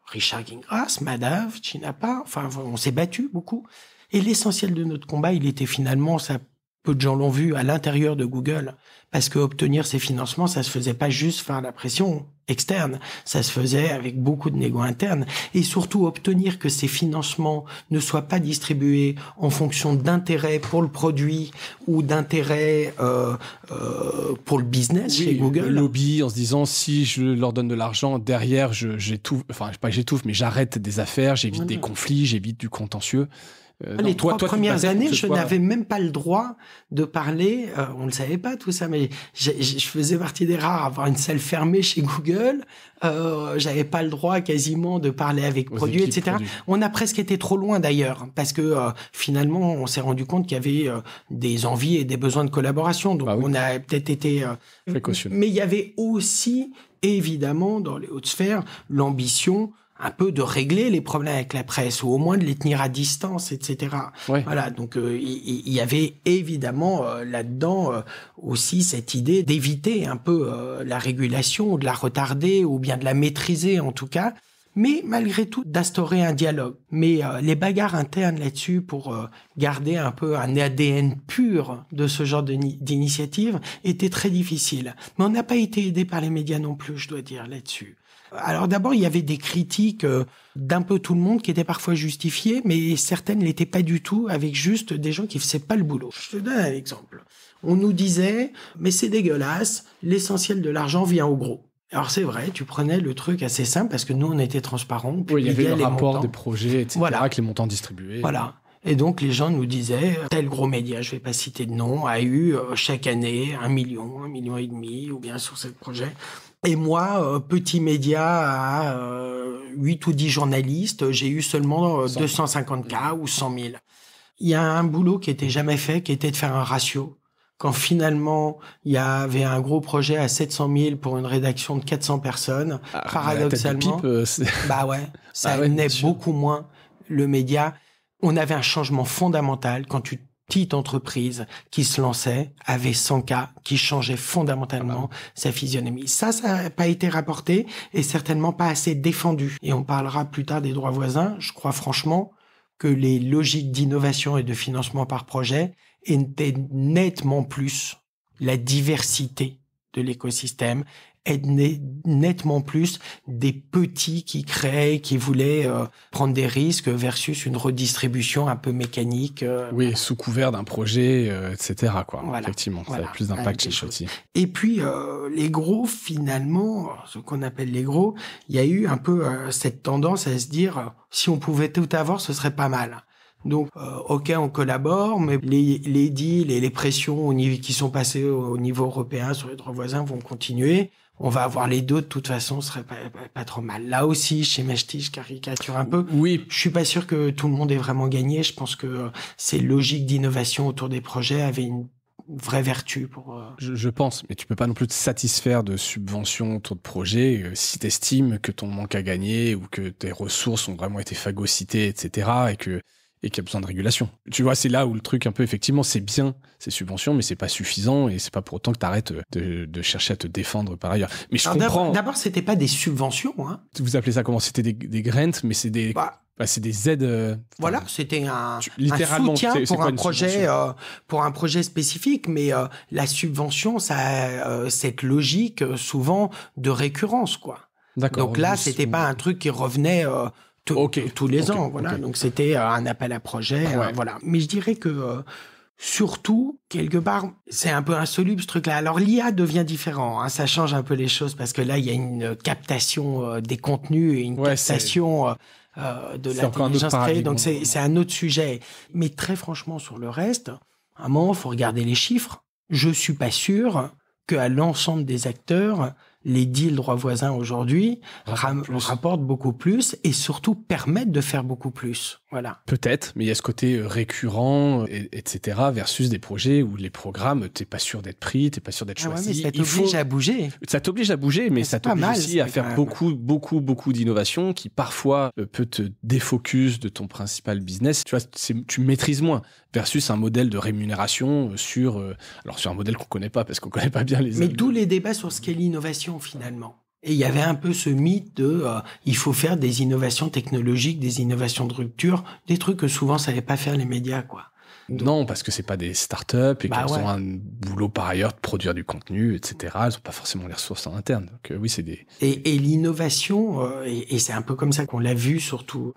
B: Richard Gingras, Madav, Chinapa, enfin, on s'est battu beaucoup. Et l'essentiel de notre combat, il était finalement, ça, peu de gens l'ont vu, à l'intérieur de Google. Parce que obtenir ces financements, ça se faisait pas juste par la pression externe. Ça se faisait avec beaucoup de négo internes. Et surtout, obtenir que ces financements ne soient pas distribués en fonction d'intérêt pour le produit ou d'intérêt pour le business chez Google.
C: Le lobby en se disant, si je leur donne de l'argent, derrière, j'étouffe, enfin, pas que j'étouffe, mais j'arrête des affaires, j'évite des conflits, j'évite du contentieux.
B: Les 3 premières années, je n'avais même pas le droit de parler. On le savait pas tout ça, mais je faisais partie des rares à avoir une salle fermée chez Google. J'avais pas le droit quasiment de parler avec produits, etc. On a presque été trop loin d'ailleurs, parce que finalement, on s'est rendu compte qu'il y avait des envies et des besoins de collaboration. Donc, on a peut-être été précautionneux. Mais il y avait aussi, évidemment, dans les hautes sphères, l'ambition un peu de régler les problèmes avec la presse, ou au moins de les tenir à distance, etc. Ouais. Voilà, donc il y avait évidemment là-dedans aussi cette idée d'éviter un peu la régulation, ou de la retarder, ou bien de la maîtriser en tout cas, mais malgré tout d'instaurer un dialogue. Mais les bagarres internes là-dessus pour garder un peu un ADN pur de ce genre d'initiative étaient très difficiles. Mais on n'a pas été aidé par les médias non plus, je dois dire, là-dessus. Alors d'abord, il y avait des critiques d'un peu tout le monde qui étaient parfois justifiées, mais certaines ne l'étaient pas du tout, avec juste des gens qui faisaient pas le boulot. Je te donne un exemple. On nous disait, mais c'est dégueulasse, l'essentiel de l'argent vient au gros. Alors c'est vrai, tu prenais le truc assez simple, parce que nous, on était transparents.
C: Oui, il y avait le rapport des projets, etc., voilà, avec les montants distribués.
B: Voilà. Et donc, les gens nous disaient, tel gros média, je vais pas citer de nom, a eu chaque année 1 million, 1,5 million, ou bien sur ce projet. Et moi, petit média à 8 ou 10 journalistes, j'ai eu seulement 250 cas ou 100 000. Il y a un boulot qui était jamais fait, qui était de faire un ratio. Quand finalement, il y avait un gros projet à 700 000 pour une rédaction de 400 personnes, paradoxalement, bah ouais, ça amenait beaucoup moins le média. On avait un changement fondamental quand une petite entreprise qui se lançait avait 100 cas qui changeait fondamentalement sa physionomie. Ça n'a pas été rapporté et certainement pas assez défendu. Et on parlera plus tard des droits voisins. Je crois franchement que les logiques d'innovation et de financement par projet étaient nettement plus la diversité de l'écosystème, aide nettement plus des petits qui créaient, qui voulaient prendre des risques versus une redistribution un peu mécanique.
C: Oui, sous couvert d'un projet, etc. quoi. Voilà, effectivement, ça a plus d'impact chez Shotty.
B: Et puis, les gros, finalement, ce qu'on appelle les gros, il y a eu un peu cette tendance à se dire, si on pouvait tout avoir, ce serait pas mal. Donc, ok, on collabore, mais les deals et les pressions qui sont passées au niveau européen sur les droits voisins vont continuer. On va avoir les deux, de toute façon, ce serait pas trop mal. Là aussi, chez Meshti, je caricature un peu.
C: Oui.
B: Je suis pas sûr que tout le monde ait vraiment gagné. Je pense que ces logiques d'innovation autour des projets avaient une vraie vertu pour...
C: Je pense, mais tu peux pas non plus te satisfaire de subventions autour de projets si t'estimes que ton manque à gagner ou que tes ressources ont vraiment été phagocytées, etc. et qu'il y a besoin de régulation. Tu vois, c'est là où le truc, un peu, effectivement, c'est bien, ces subventions, mais c'est pas suffisant et c'est pas pour autant que t'arrêtes de chercher à te défendre par ailleurs. Mais je comprends.
B: D'abord, c'était pas des subventions, hein.
C: Vous appelez ça comment? C'était des grants, mais c'est des... c'est des aides.
B: Voilà, c'était un soutien pour un projet spécifique, mais la subvention, ça a cette logique souvent de récurrence, quoi.
C: D'accord.
B: Donc là, c'était pas un truc qui revenait tous les ans, voilà. Donc c'était un appel à projet, voilà. Mais je dirais que surtout, quelque part, c'est un peu insoluble ce truc-là. Alors l'IA devient différent, ça change un peu les choses parce que là, il y a une captation des contenus et une captation de l'intelligence créée. Donc c'est un autre sujet. Mais très franchement, sur le reste, à un moment, il faut regarder les chiffres. Je suis pas sûr qu'à l'ensemble des acteurs, les deals droits voisins aujourd'hui rapportent beaucoup plus et surtout permettent de faire beaucoup plus. Voilà.
C: Peut-être, mais il y a ce côté récurrent, etc., versus des projets où les programmes, t'es pas sûr d'être pris, t'es pas sûr d'être choisi.
B: Ouais, mais ça t'oblige à bouger.
C: Ça t'oblige à bouger, mais ça t'oblige aussi à faire beaucoup d'innovations qui parfois peut te défocus de ton principal business. Tu vois, tu maîtrises moins versus un modèle de rémunération sur un modèle qu'on connaît pas parce qu'on connaît pas bien les.
B: Mais d'où les débats sur ce qu'est l'innovation finalement. Et il y avait un peu ce mythe de il faut faire des innovations technologiques, des innovations de rupture, des trucs que souvent savaient pas faire les médias, quoi.
C: Donc, non, parce que c'est pas des startups et qu'elles ont un boulot par ailleurs de produire du contenu, etc. Elles ont pas forcément les ressources en interne. Donc oui, c'est des.
B: Et l'innovation, et c'est un peu comme ça qu'on l'a vu surtout,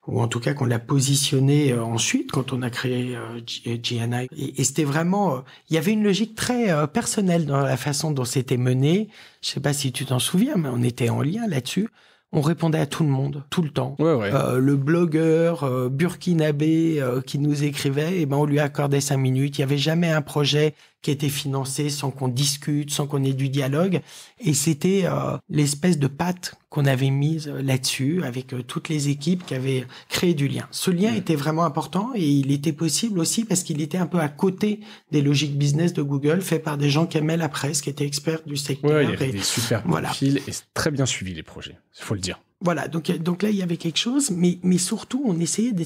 B: ou en tout cas qu'on l'a positionné ensuite quand on a créé GNI. Et c'était vraiment, il y avait une logique très personnelle dans la façon dont c'était mené. Je sais pas si tu t'en souviens, mais on était en lien là-dessus. On répondait à tout le monde, tout le temps.
C: Ouais.
B: Le blogueur burkinabé qui nous écrivait, on lui accordait 5 minutes. Il y avait jamais un projet qui était financé sans qu'on discute, sans qu'on ait du dialogue. Et c'était l'espèce de patte qu'on avait mise là-dessus avec toutes les équipes qui avaient créé du lien. Ce lien était vraiment important et il était possible aussi parce qu'il était un peu à côté des logiques business de Google, fait par des gens qui aimaient la presse, qui étaient experts du secteur.
C: Ouais, il y avait des super profils et très bien suivi les projets, il faut le dire.
B: Voilà, donc là il y avait quelque chose, mais surtout on essayait de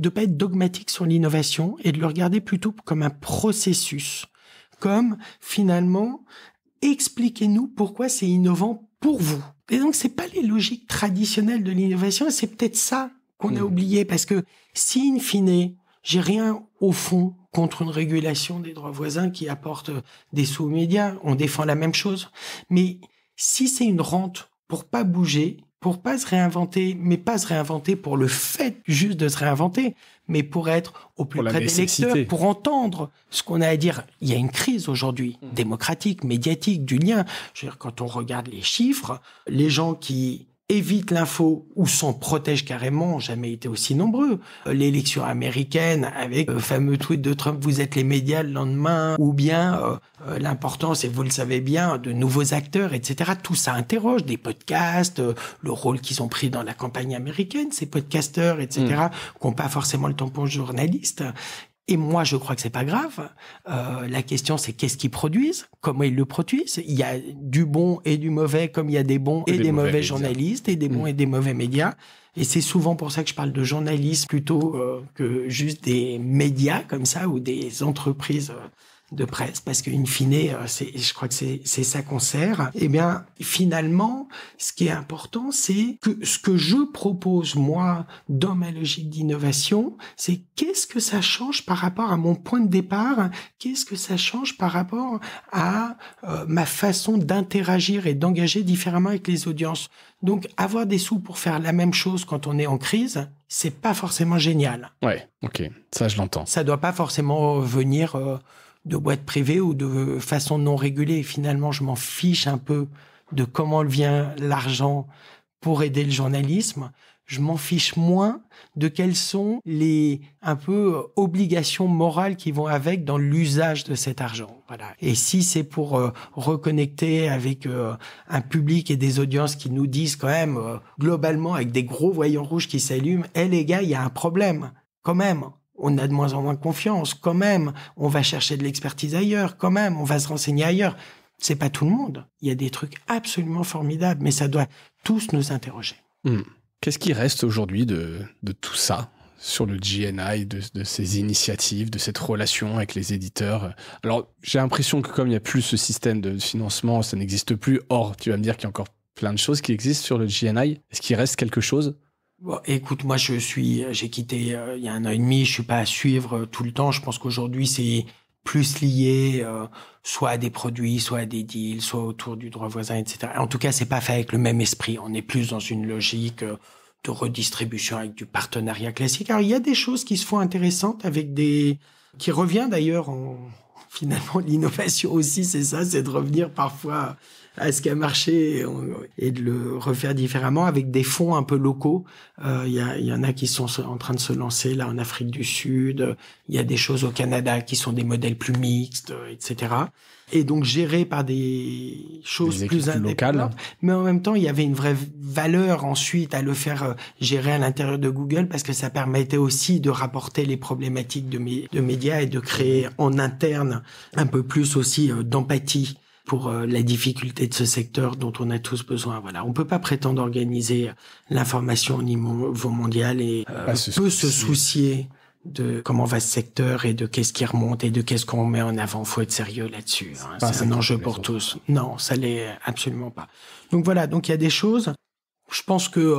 B: pas être dogmatique sur l'innovation et de le regarder plutôt comme un processus, comme finalement expliquez-nous pourquoi c'est innovant pour vous. Et donc c'est pas les logiques traditionnelles de l'innovation, c'est peut-être ça qu'on a oublié parce que si in fine j'ai rien au fond contre une régulation des droits voisins qui apporte des sous aux médias, on défend la même chose, mais si c'est une rente pour pas bouger, pour pas se réinventer, mais pas se réinventer pour le fait juste de se réinventer, mais pour être au plus près des lecteurs, pour entendre ce qu'on a à dire. Il y a une crise aujourd'hui, démocratique, médiatique, du lien. Je veux dire, quand on regarde les chiffres, les gens qui évitent l'info ou s'en protègent carrément ont jamais été aussi nombreux. L'élection américaine avec le fameux tweet de Trump, vous êtes les médias le lendemain, ou bien l'importance, et vous le savez bien, de nouveaux acteurs, etc. Tout ça interroge, des podcasts, le rôle qu'ils ont pris dans la campagne américaine, ces podcasteurs, etc., qui n'ont pas forcément le tampon journaliste. Et moi, je crois que c'est pas grave. La question, c'est qu'est-ce qu'ils produisent, comment ils le produisent. Il y a du bon et du mauvais, comme il y a des bons et des mauvais journalistes, et des bons et des mauvais médias. Et c'est souvent pour ça que je parle de journalisme plutôt que juste des médias comme ça ou des entreprises de presse, parce qu'in fine, je crois que c'est ça qu'on sert. Eh bien, finalement, ce qui est important, c'est que ce que je propose, moi, dans ma logique d'innovation, c'est qu'est-ce que ça change par rapport à mon point de départ, qu'est-ce que ça change par rapport à ma façon d'interagir et d'engager différemment avec les audiences. Donc, avoir des sous pour faire la même chose quand on est en crise, c'est pas forcément génial.
C: Ouais, ok, ça je l'entends.
B: Ça doit pas forcément venir de boîtes privées ou de façon non régulée. Finalement, je m'en fiche un peu de comment vient l'argent pour aider le journalisme. Je m'en fiche moins de quelles sont les un peu obligations morales qui vont avec dans l'usage de cet argent. Voilà. Et si c'est pour reconnecter avec un public et des audiences qui nous disent quand même globalement avec des gros voyants rouges qui s'allument, les gars, il y a un problème quand même. On a de moins en moins confiance, quand même. On va chercher de l'expertise ailleurs, quand même. On va se renseigner ailleurs. C'est pas tout le monde. Il y a des trucs absolument formidables, mais ça doit tous nous interroger.
C: Qu'est-ce qui reste aujourd'hui de tout ça sur le GNI, de ces initiatives, de cette relation avec les éditeurs? Alors, j'ai l'impression que comme il n'y a plus ce système de financement, ça n'existe plus. Or, tu vas me dire qu'il y a encore plein de choses qui existent sur le GNI. Est-ce qu'il reste quelque chose?
B: Bon, écoute, moi j'ai quitté il y a 1 an et demi, je suis pas à suivre tout le temps. Je pense qu'aujourd'hui c'est plus lié soit à des produits, soit à des deals, soit autour du droit voisin, etc. En tout cas, c'est pas fait avec le même esprit. On est plus dans une logique de redistribution avec du partenariat classique. Alors, il y a des choses qui se font intéressantes qui revient d'ailleurs finalement, l'innovation aussi, c'est ça, c'est de revenir parfois à ce qui a marché et de le refaire différemment avec des fonds un peu locaux. Il y en a qui sont en train de se lancer là en Afrique du Sud. Il y a des choses au Canada qui sont des modèles plus mixtes, etc. Et donc gérés par des choses plus locales. Mais en même temps, il y avait une vraie valeur ensuite à le faire gérer à l'intérieur de Google parce que ça permettait aussi de rapporter les problématiques de médias et de créer en interne un peu plus aussi d'empathie pour la difficulté de ce secteur dont on a tous besoin. Voilà, on peut pas prétendre organiser l'information au niveau mondial et peut se soucier de comment va ce secteur et de qu'est-ce qui remonte et de qu'est-ce qu'on met en avant. Faut être sérieux là-dessus. C'est un enjeu pour tous. Non, ça l'est absolument pas. Donc voilà, donc il y a des choses. Je pense que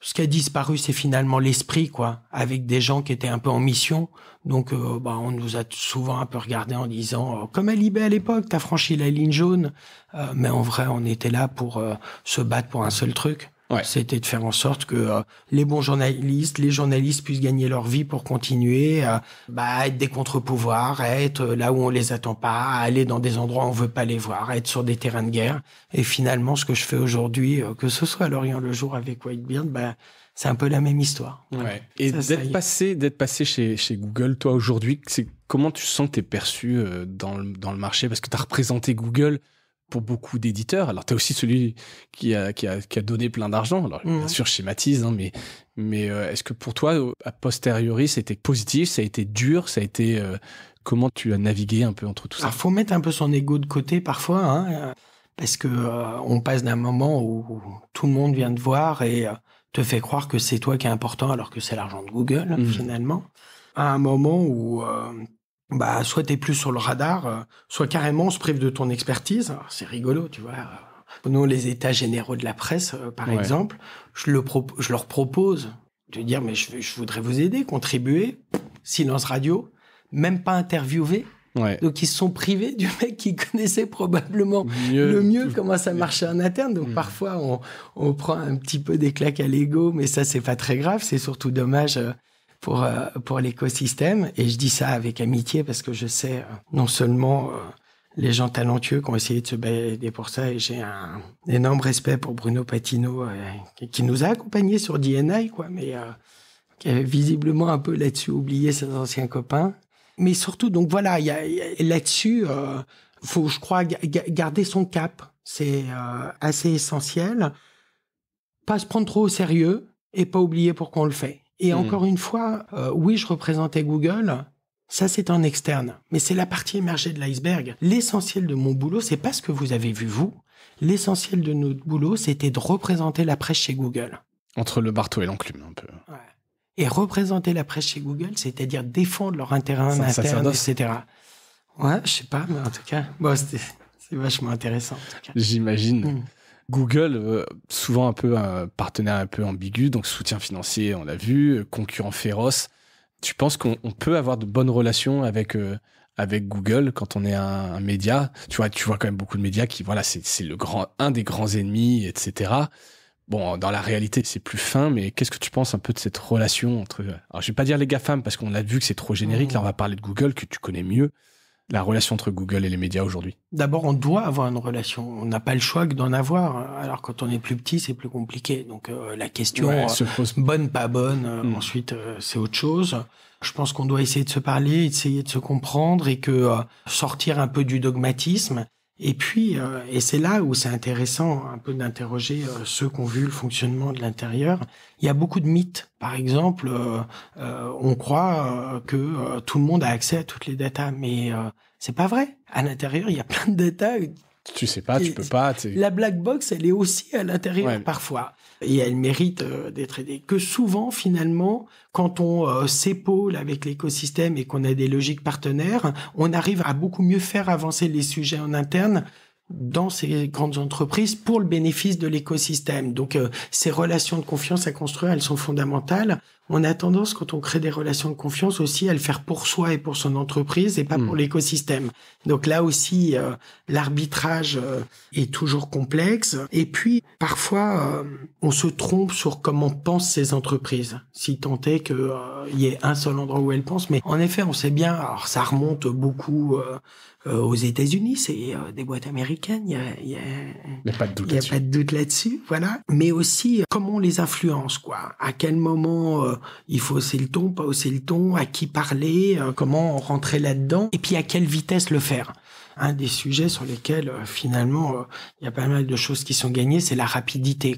B: ce qui a disparu, c'est finalement l'esprit, quoi, avec des gens qui étaient un peu en mission. Donc, on nous a souvent un peu regardé en disant, comme à Libé à l'époque, t'as franchi la ligne jaune. Mais en vrai, on était là pour se battre pour un seul truc. Ouais. C'était de faire en sorte que les bons journalistes, les journalistes puissent gagner leur vie pour continuer à être des contre-pouvoirs, à être là où on les attend pas, à aller dans des endroits où on veut pas les voir, à être sur des terrains de guerre. Et finalement, ce que je fais aujourd'hui, que ce soit à Lorient le jour avec Whitebeard, c'est un peu la même histoire.
C: Ouais. Et d'être passé chez Google, toi aujourd'hui, comment tu sens que t'es perçu dans le marché, parce que t'as représenté Google pour beaucoup d'éditeurs. Alors, tu es aussi celui qui a donné plein d'argent. Alors, bien sûr, je schématise, hein, mais est-ce que pour toi, a posteriori, c'était positif, ça a été dur, ça a été... comment tu as navigué un peu entre tout ça?
B: Alors, faut mettre un peu son ego de côté parfois, hein, parce que on passe d'un moment où tout le monde vient te voir et te fait croire que c'est toi qui est important alors que c'est l'argent de Google, finalement. À un moment où... soit t'es plus sur le radar, soit carrément on se prive de ton expertise. Alors, c'est rigolo, tu vois. Prenons les états généraux de la presse, par exemple. Je leur propose de dire, mais je voudrais vous aider, contribuer. Silence radio, même pas interviewé. Ouais. Donc ils se sont privés du mec qui connaissait probablement le mieux comment ça marchait en interne. Donc parfois on prend un petit peu des claques à l'ego, mais ça c'est pas très grave. C'est surtout dommage. Pour l'écosystème, et je dis ça avec amitié parce que je sais non seulement les gens talentueux qui ont essayé de se balader pour ça, et j'ai un énorme respect pour Bruno Patino qui nous a accompagnés sur DNI, quoi, mais qui avait visiblement un peu là-dessus oublié ses anciens copains. Mais surtout, donc voilà, il y a là-dessus, faut, je crois, garder son cap, c'est assez essentiel. Pas se prendre trop au sérieux et pas oublier pourquoi on le fait. Et encore une fois, oui, je représentais Google. Ça, c'est en externe. Mais c'est la partie émergée de l'iceberg. L'essentiel de mon boulot, c'est pas ce que vous avez vu, vous. L'essentiel de notre boulot, c'était de représenter la presse chez Google.
C: Entre le marteau et l'enclume, un peu.
B: Ouais. Et représenter la presse chez Google, c'est-à-dire défendre leur intérêt en interne, etc. Ouais, je sais pas, mais en tout cas, c'est vachement intéressant. En tout cas.
C: J'imagine. Google, souvent un peu un partenaire un peu ambigu, donc soutien financier, on l'a vu, concurrent féroce. Tu penses qu'on peut avoir de bonnes relations avec Google quand on est un média? Tu vois quand même beaucoup de médias qui, voilà, c'est un des grands ennemis, etc. Bon, dans la réalité, c'est plus fin, mais qu'est-ce que tu penses un peu de cette relation entre... Alors, je vais pas dire les GAFAM, parce qu'on a vu que c'est trop générique. Là, on va parler de Google, que tu connais mieux. La relation entre Google et les médias aujourd'hui? D'abord,
B: on doit avoir une relation. On n'a pas le choix que d'en avoir. Alors, quand on est plus petit, c'est plus compliqué. Donc, la question, bonne, pas bonne, ensuite, c'est autre chose. Je pense qu'on doit essayer de se parler, essayer de se comprendre et que sortir un peu du dogmatisme. Et puis, et c'est là où c'est intéressant un peu d'interroger ceux qui ont vu le fonctionnement de l'intérieur. Il y a beaucoup de mythes. Par exemple, on croit que tout le monde a accès à toutes les datas, mais c'est pas vrai. À l'intérieur, il y a plein de datas.
C: Tu sais pas, tu peux pas.
B: La black box, elle est aussi à l'intérieur parfois. Et elle mérite d'être aidée. Que souvent, finalement, quand on s'épaule avec l'écosystème et qu'on a des logiques partenaires, on arrive à beaucoup mieux faire avancer les sujets en interne dans ces grandes entreprises pour le bénéfice de l'écosystème. Donc, ces relations de confiance à construire, elles sont fondamentales. on a tendance, quand on crée des relations de confiance aussi, à le faire pour soi et pour son entreprise et pas pour l'écosystème. Donc là aussi, l'arbitrage est toujours complexe. Et puis, parfois, on se trompe sur comment pensent ces entreprises. Si tant est qu'il y ait un seul endroit où elles pensent. Mais en effet, on sait bien, alors ça remonte beaucoup aux États-Unis, c'est des boîtes américaines, il y a
C: pas de doute
B: pas de doute là-dessus, voilà. Mais aussi comment on les influence, quoi. À quel moment il faut hausser le ton, pas hausser le ton, à qui parler, comment rentrer là-dedans, et puis à quelle vitesse le faire. Un des sujets sur lesquels finalement il y a pas mal de choses qui sont gagnées, c'est la rapidité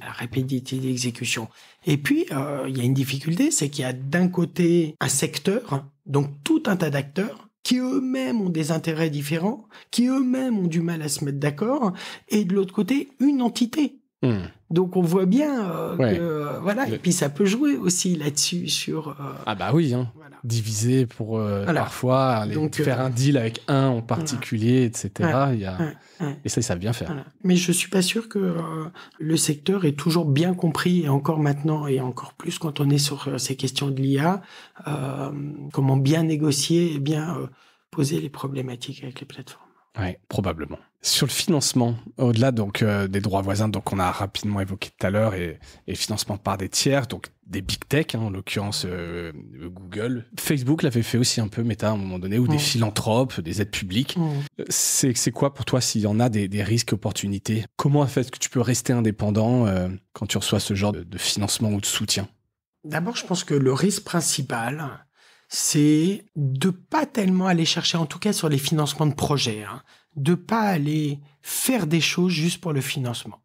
B: d'exécution. Et puis il y a une difficulté, c'est qu'il y a d'un côté un secteur, donc tout un tas d'acteurs qui eux-mêmes ont des intérêts différents, qui eux-mêmes ont du mal à se mettre d'accord, et de l'autre côté, une entité. Donc on voit bien que voilà, et puis ça peut jouer aussi là-dessus sur
C: ah bah oui, hein. Voilà. Diviser pour parfois donc, faire un deal avec un en particulier, etc. Il y a et ça ils savent bien faire.
B: Voilà. Mais je suis pas sûr que le secteur est toujours bien compris, et encore maintenant et encore plus quand on est sur ces questions de l'IA, comment bien négocier et bien poser les problématiques avec les plateformes.
C: Oui, probablement. Sur le financement, au-delà donc des droits voisins, donc on a rapidement évoqué tout à l'heure, et financement par des tiers, donc des big tech, hein, en l'occurrence Google. Facebook l'avait fait aussi un peu, Meta, à un moment donné, ou des philanthropes, des aides publiques. C'est quoi pour toi, s'il y en a des risques, opportunités? Comment est-ce que tu peux rester indépendant quand tu reçois ce genre de financement ou de soutien?
B: D'abord, je pense que le risque principal, c'est de pas tellement aller chercher, en tout cas sur les financements de projets, de pas aller faire des choses juste pour le financement.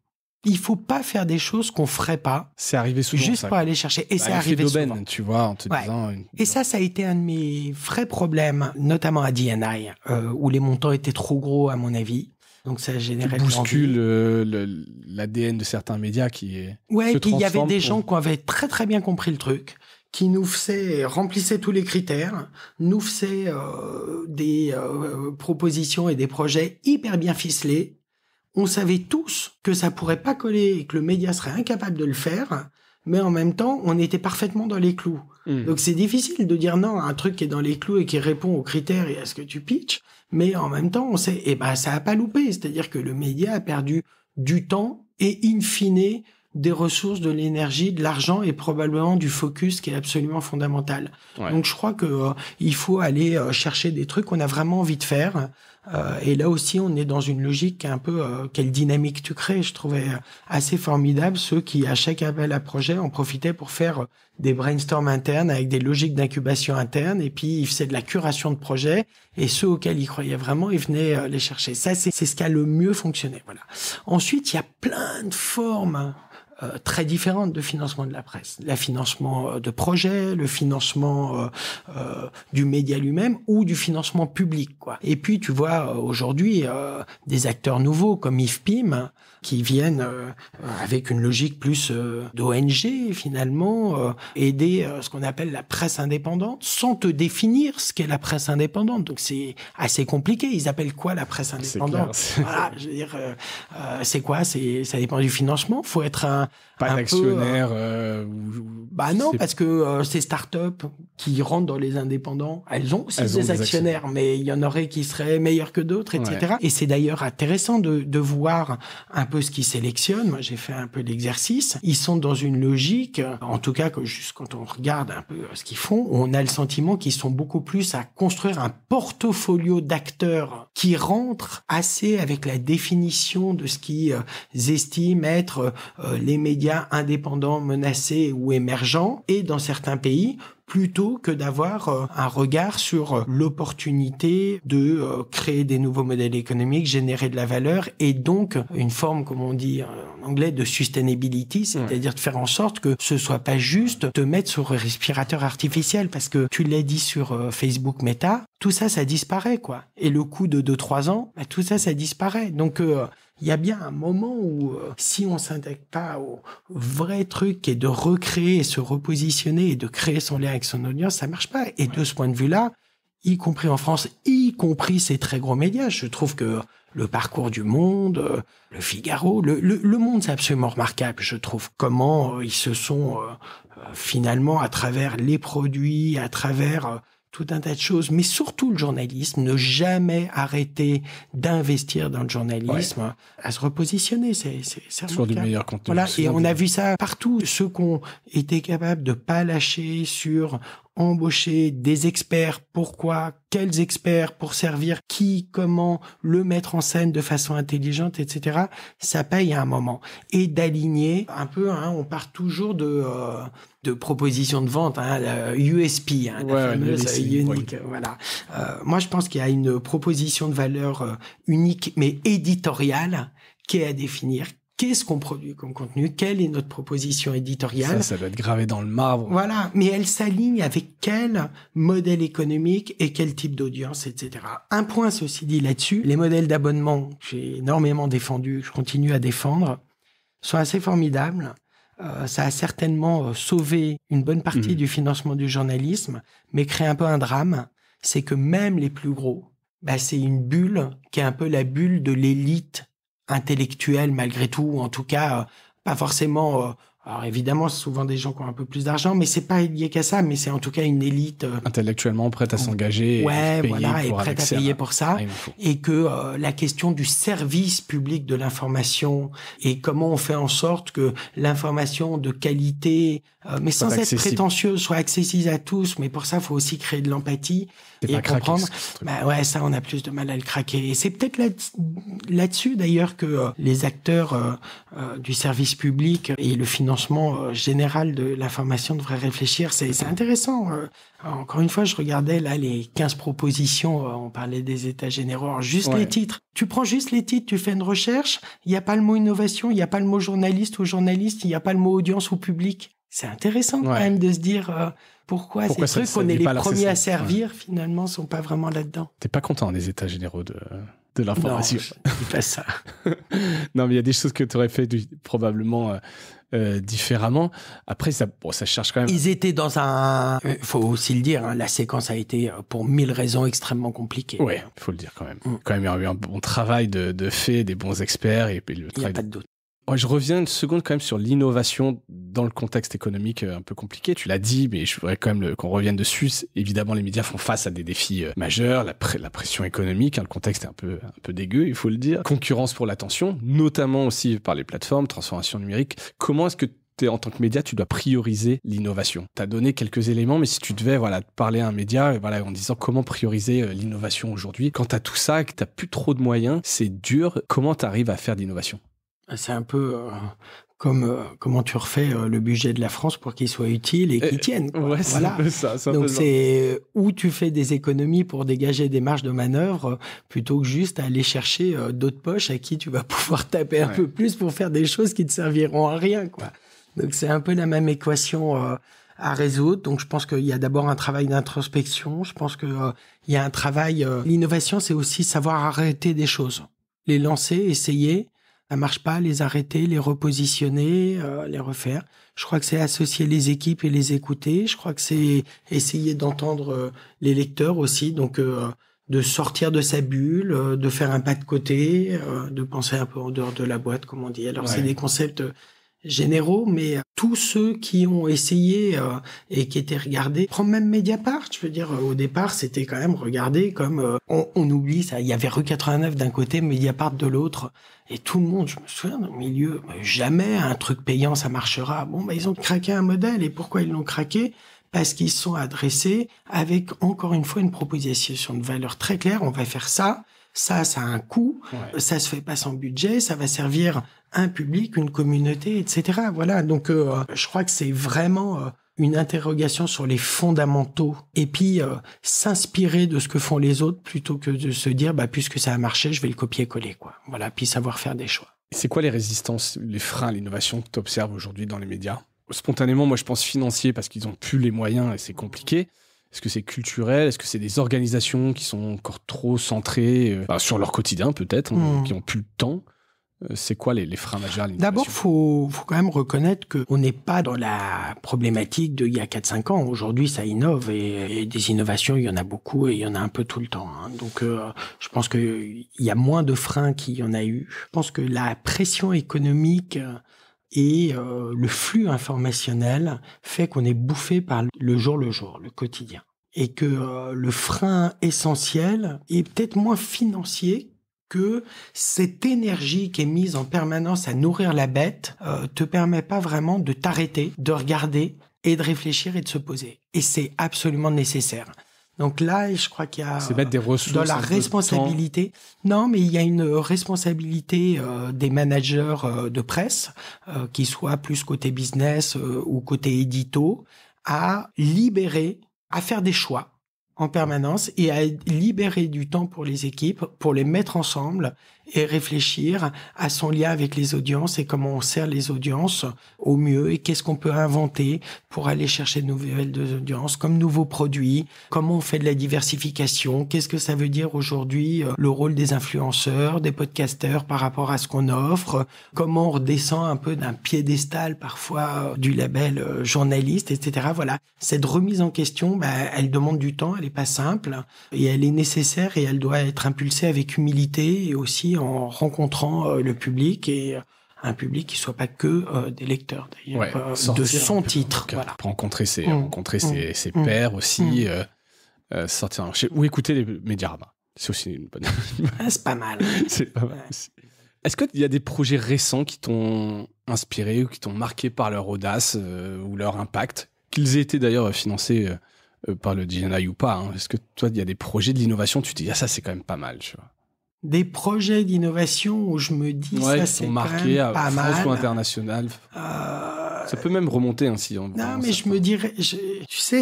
B: Il faut pas faire des choses qu'on ferait pas.
C: C'est arrivé souvent.
B: Juste
C: ça.
B: pour aller chercher. Et c'est arrivé souvent.
C: Tu vois, en te disant.
B: Et ça a été un de mes vrais problèmes, notamment à D&I, où les montants étaient trop gros, à mon avis. Donc ça générait
C: bouscule l'ADN de certains médias qui est.
B: Ouais, et puis il y avait des gens qui avaient très très bien compris le truc, qui remplissaient tous les critères, nous faisaient des propositions et des projets hyper bien ficelés. On savait tous que ça pourrait pas coller et que le média serait incapable de le faire, mais en même temps, on était parfaitement dans les clous. Donc c'est difficile de dire non à un truc qui est dans les clous et qui répond aux critères et à ce que tu pitches, mais en même temps, on sait, ça a pas loupé. C'est-à-dire que le média a perdu du temps et in fine des ressources, de l'énergie, de l'argent et probablement du focus qui est absolument fondamental. Ouais. Donc je crois que il faut aller chercher des trucs qu'on a vraiment envie de faire. Et là aussi, on est dans une logique qui est un peu quelle dynamique tu crées. Je trouvais assez formidable ceux qui, à chaque appel à projet, en profitaient pour faire des brainstorms internes avec des logiques d'incubation interne, et puis ils faisaient de la curation de projets, et ceux auxquels ils croyaient vraiment, ils venaient les chercher. Ça, c'est ce qui a le mieux fonctionné. Voilà. Ensuite, il y a plein de formes très différentes de financement de la presse. Le financement de projets, le financement du média lui-même ou du financement public, quoi. Et puis, tu vois, aujourd'hui, des acteurs nouveaux comme IFPIM qui viennent avec une logique plus d'ONG, finalement, aider ce qu'on appelle la presse indépendante sans te définir ce qu'est la presse indépendante. Donc, c'est assez compliqué. Ils appellent quoi la presse indépendante? Voilà, je veux dire, c'est quoi? Ça dépend du financement. Faut être
C: pas d'actionnaire.
B: Bah non, parce que ces startups qui rentrent dans les indépendants, elles ont aussi des actionnaires, mais il y en aurait qui seraient meilleurs que d'autres, etc. Ouais. Et c'est d'ailleurs intéressant de voir un peu ce qu'ils sélectionnent. Moi, j'ai fait un peu l'exercice. Ils sont dans une logique, en tout cas, que juste quand on regarde un peu ce qu'ils font, on a le sentiment qu'ils sont beaucoup plus à construire un portfolio d'acteurs qui rentrent assez avec la définition de ce qu'ils estiment être les médias indépendants, menacés ou émergents, et dans certains pays, plutôt que d'avoir un regard sur l'opportunité de créer des nouveaux modèles économiques, générer de la valeur, et donc une forme, comme on dit en anglais, de sustainability, c'est-à-dire de faire en sorte que ce soit pas juste te mettre sur un respirateur artificiel, parce que tu l'as dit sur Facebook Meta, tout ça, ça disparaît, quoi. Et le coût de 2-3 ans, tout ça, ça disparaît. Donc, il y a bien un moment où, si on s'intègre pas au vrai truc qui est de recréer et se repositionner et de créer son lien avec son audience, ça marche pas. Et de ce point de vue-là, y compris en France, y compris ces très gros médias, je trouve que le Parcours du Monde, le Figaro. Le Monde, c'est absolument remarquable, je trouve, comment ils se sont finalement, à travers les produits, à travers tout un tas de choses, mais surtout le journalisme, ne jamais arrêter d'investir dans le journalisme, à se repositionner, c'est
C: toujours du meilleur contenu.
B: Voilà, et on a vu ça partout. Ceux qui ont été capables de pas lâcher sur embaucher des experts, pourquoi, quels experts pour servir qui, comment, le mettre en scène de façon intelligente, etc. Ça paye à un moment. Et d'aligner un peu, on part toujours de propositions de vente, la USP, la fameuse unique. Voilà. Moi, je pense qu'il y a une proposition de valeur unique, mais éditoriale, qui est à définir. Qu'est-ce qu'on produit comme contenu? Quelle est notre proposition éditoriale?
C: Ça doit être gravé dans le marbre.
B: Voilà, mais elle s'aligne avec quel modèle économique et quel type d'audience, etc. Un point, ceci dit, là-dessus, les modèles d'abonnement que j'ai énormément défendus, je continue à défendre, sont assez formidables. Ça a certainement sauvé une bonne partie du financement du journalisme, mais crée un peu un drame. C'est que même les plus gros, c'est une bulle qui est un peu la bulle de l'élite intellectuelle malgré tout, ou en tout cas pas forcément. Alors évidemment, c'est souvent des gens qui ont un peu plus d'argent, mais c'est pas lié qu'à ça. Mais c'est en tout cas une élite
C: intellectuellement prête à s'engager,
B: et prête à payer pour ça. Et que la question du service public de l'information et comment on fait en sorte que l'information de qualité, mais sans être prétentieuse, soit accessible à tous. Mais pour ça, il faut aussi créer de l'empathie et comprendre. Ça, on a plus de mal à le craquer. Et c'est peut-être là-dessus d'ailleurs que les acteurs du service public et le financement général de l'information devrait réfléchir. C'est intéressant. Encore une fois, je regardais là les 15 propositions, on parlait des états généraux, alors juste les titres. Tu prends juste les titres, tu fais une recherche, il n'y a pas le mot innovation, il n'y a pas le mot journaliste ou journaliste, il n'y a pas le mot audience ou public. C'est intéressant quand même de se dire pourquoi ces trucs qu'on est les premiers à servir finalement sont pas vraiment là-dedans.
C: T'es pas content des états généraux de l'information?
B: Non, je dis pas ça.
C: Non, mais il y a des choses que tu aurais fait probablement différemment. Après, ça cherche quand même.
B: Ils étaient dans faut aussi le dire, la séquence a été pour 1000 raisons extrêmement compliquée.
C: Ouais, faut le dire quand même. Quand même, il y a eu un bon travail de fait, des bons experts et le travail.
B: Il n'y a pas de doute.
C: Ouais, je reviens une seconde quand même sur l'innovation dans le contexte économique un peu compliqué. Tu l'as dit, mais je voudrais quand même qu'on revienne dessus. Évidemment, les médias font face à des défis majeurs, la pression économique, le contexte est un peu dégueu, il faut le dire. Concurrence pour l'attention, notamment aussi par les plateformes, transformation numérique. Comment est-ce que en tant que média, tu dois prioriser l'innovation? Tu as donné quelques éléments, mais si tu devais parler à un média en disant comment prioriser l'innovation aujourd'hui, quand tu as tout ça et que tu n'as plus trop de moyens, c'est dur. Comment tu arrives à faire de l'innovation?
B: C'est un peu comme comment tu refais le budget de la France pour qu'il soit utile et qu'il tienne.
C: Ouais,
B: voilà.
C: Ça.
B: Donc c'est où tu fais des économies pour dégager des marges de manœuvre plutôt que juste aller chercher d'autres poches à qui tu vas pouvoir taper un peu plus pour faire des choses qui ne serviront à rien, quoi. Donc c'est un peu la même équation à résoudre. Donc je pense qu'il y a d'abord un travail d'introspection. Je pense que il y a un travail. L'innovation, c'est aussi savoir arrêter des choses, les lancer, essayer. Ça marche pas, les arrêter, les repositionner, les refaire. Je crois que c'est associer les équipes et les écouter. Je crois que c'est essayer d'entendre les lecteurs aussi. Donc, de sortir de sa bulle, de faire un pas de côté, de penser un peu en dehors de la boîte, comme on dit. Alors, c'est des concepts généraux, mais tous ceux qui ont essayé et qui étaient regardés, prends même Mediapart, je veux dire, au départ, c'était quand même regardé comme on oublie ça. Il y avait Rue 89 d'un côté, Mediapart de l'autre, et tout le monde, je me souviens, au milieu, jamais un truc payant ça marchera. Bon, ils ont craqué un modèle, et pourquoi ils l'ont craqué? Parce qu'ils se sont adressés avec, encore une fois, une proposition de valeur très claire. On va faire ça. Ça a un coût. Ça se fait pas sans budget. Ça va servir un public, une communauté, etc. Voilà. Donc, je crois que c'est vraiment une interrogation sur les fondamentaux. Et puis, s'inspirer de ce que font les autres plutôt que de se dire, puisque ça a marché, je vais le copier-coller, quoi. Voilà. Puis savoir faire des choix.
C: C'est quoi les résistances, les freins à l'innovation que tu observes aujourd'hui dans les médias? Spontanément, moi, je pense financier parce qu'ils ont plus les moyens et c'est compliqué. Est-ce que c'est culturel? Est-ce que c'est des organisations qui sont encore trop centrées sur leur quotidien, peut-être, qui ont plus le temps? C'est quoi les freins majeurs à l'innovation?
B: D'abord, faut quand même reconnaître qu'on n'est pas dans la problématique d'il y a 4-5 ans. Aujourd'hui, ça innove et des innovations, il y en a beaucoup et il y en a un peu tout le temps. Donc, je pense qu'il y a moins de freins qu'il y en a eu. Je pense que la pression économique et le flux informationnel fait qu'on est bouffé par le jour, le quotidien. Et que le frein essentiel est peut-être moins financier que cette énergie qui est mise en permanence à nourrir la bête te permet pas vraiment de t'arrêter, de regarder et de réfléchir et de se poser. Et c'est absolument nécessaire. Donc là, je crois qu'il y a
C: c'est mettre des ressources,
B: dans la responsabilité. Non, mais il y a une responsabilité des managers de presse, qui soient plus côté business ou côté édito, à libérer, à faire des choix en permanence et à libérer du temps pour les équipes, pour les mettre ensemble et réfléchir à son lien avec les audiences et comment on sert les audiences au mieux et qu'est-ce qu'on peut inventer pour aller chercher de nouvelles audiences, comme nouveaux produits, comment on fait de la diversification, qu'est-ce que ça veut dire aujourd'hui le rôle des influenceurs, des podcasteurs par rapport à ce qu'on offre, comment on redescend un peu d'un piédestal parfois du label journaliste, etc. Voilà, cette remise en question, elle demande du temps, elle est pas simple et elle est nécessaire et elle doit être impulsée avec humilité et aussi en rencontrant le public et un public qui soit pas que des lecteurs d'ailleurs, de son titre.
C: Voilà. Rencontrer ses pairs aussi, sortir ou écouter les Mediarama. C'est aussi une bonne.
B: C'est pas mal.
C: C'est pas mal aussi. Est-ce qu'il y a des projets récents qui t'ont inspiré ou qui t'ont marqué par leur audace ou leur impact, qu'ils aient été d'ailleurs financés par le GNI ou pas, Est-ce que toi, il y a des projets de l'innovation, tu te dis ça c'est quand même pas mal, tu vois?
B: Des projets d'innovation où je me dis ça c'est
C: marqué
B: quand même pas mal.
C: France ou international. Ça peut même remonter si on.
B: Non, mais je me dirais, tu sais,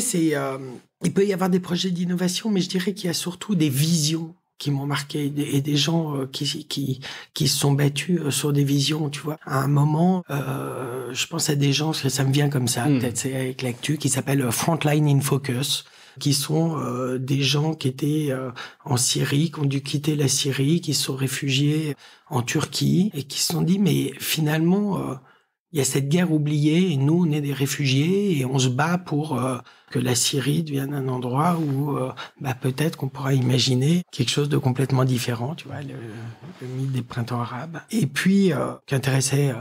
B: il peut y avoir des projets d'innovation, mais je dirais qu'il y a surtout des visions qui m'ont marqué et des gens qui se sont battus sur des visions, tu vois. À un moment, je pense à des gens, parce que ça me vient comme ça, peut-être c'est avec l'actu, qui s'appelle Frontline in Focus, qui sont des gens qui étaient en Syrie, qui ont dû quitter la Syrie, qui se sont réfugiés en Turquie et qui se sont dit mais finalement il y a cette guerre oubliée et nous on est des réfugiés et on se bat pour que la Syrie devienne un endroit où peut-être qu'on pourra imaginer quelque chose de complètement différent, tu vois, le mythe des printemps arabes. Et puis qui intéressait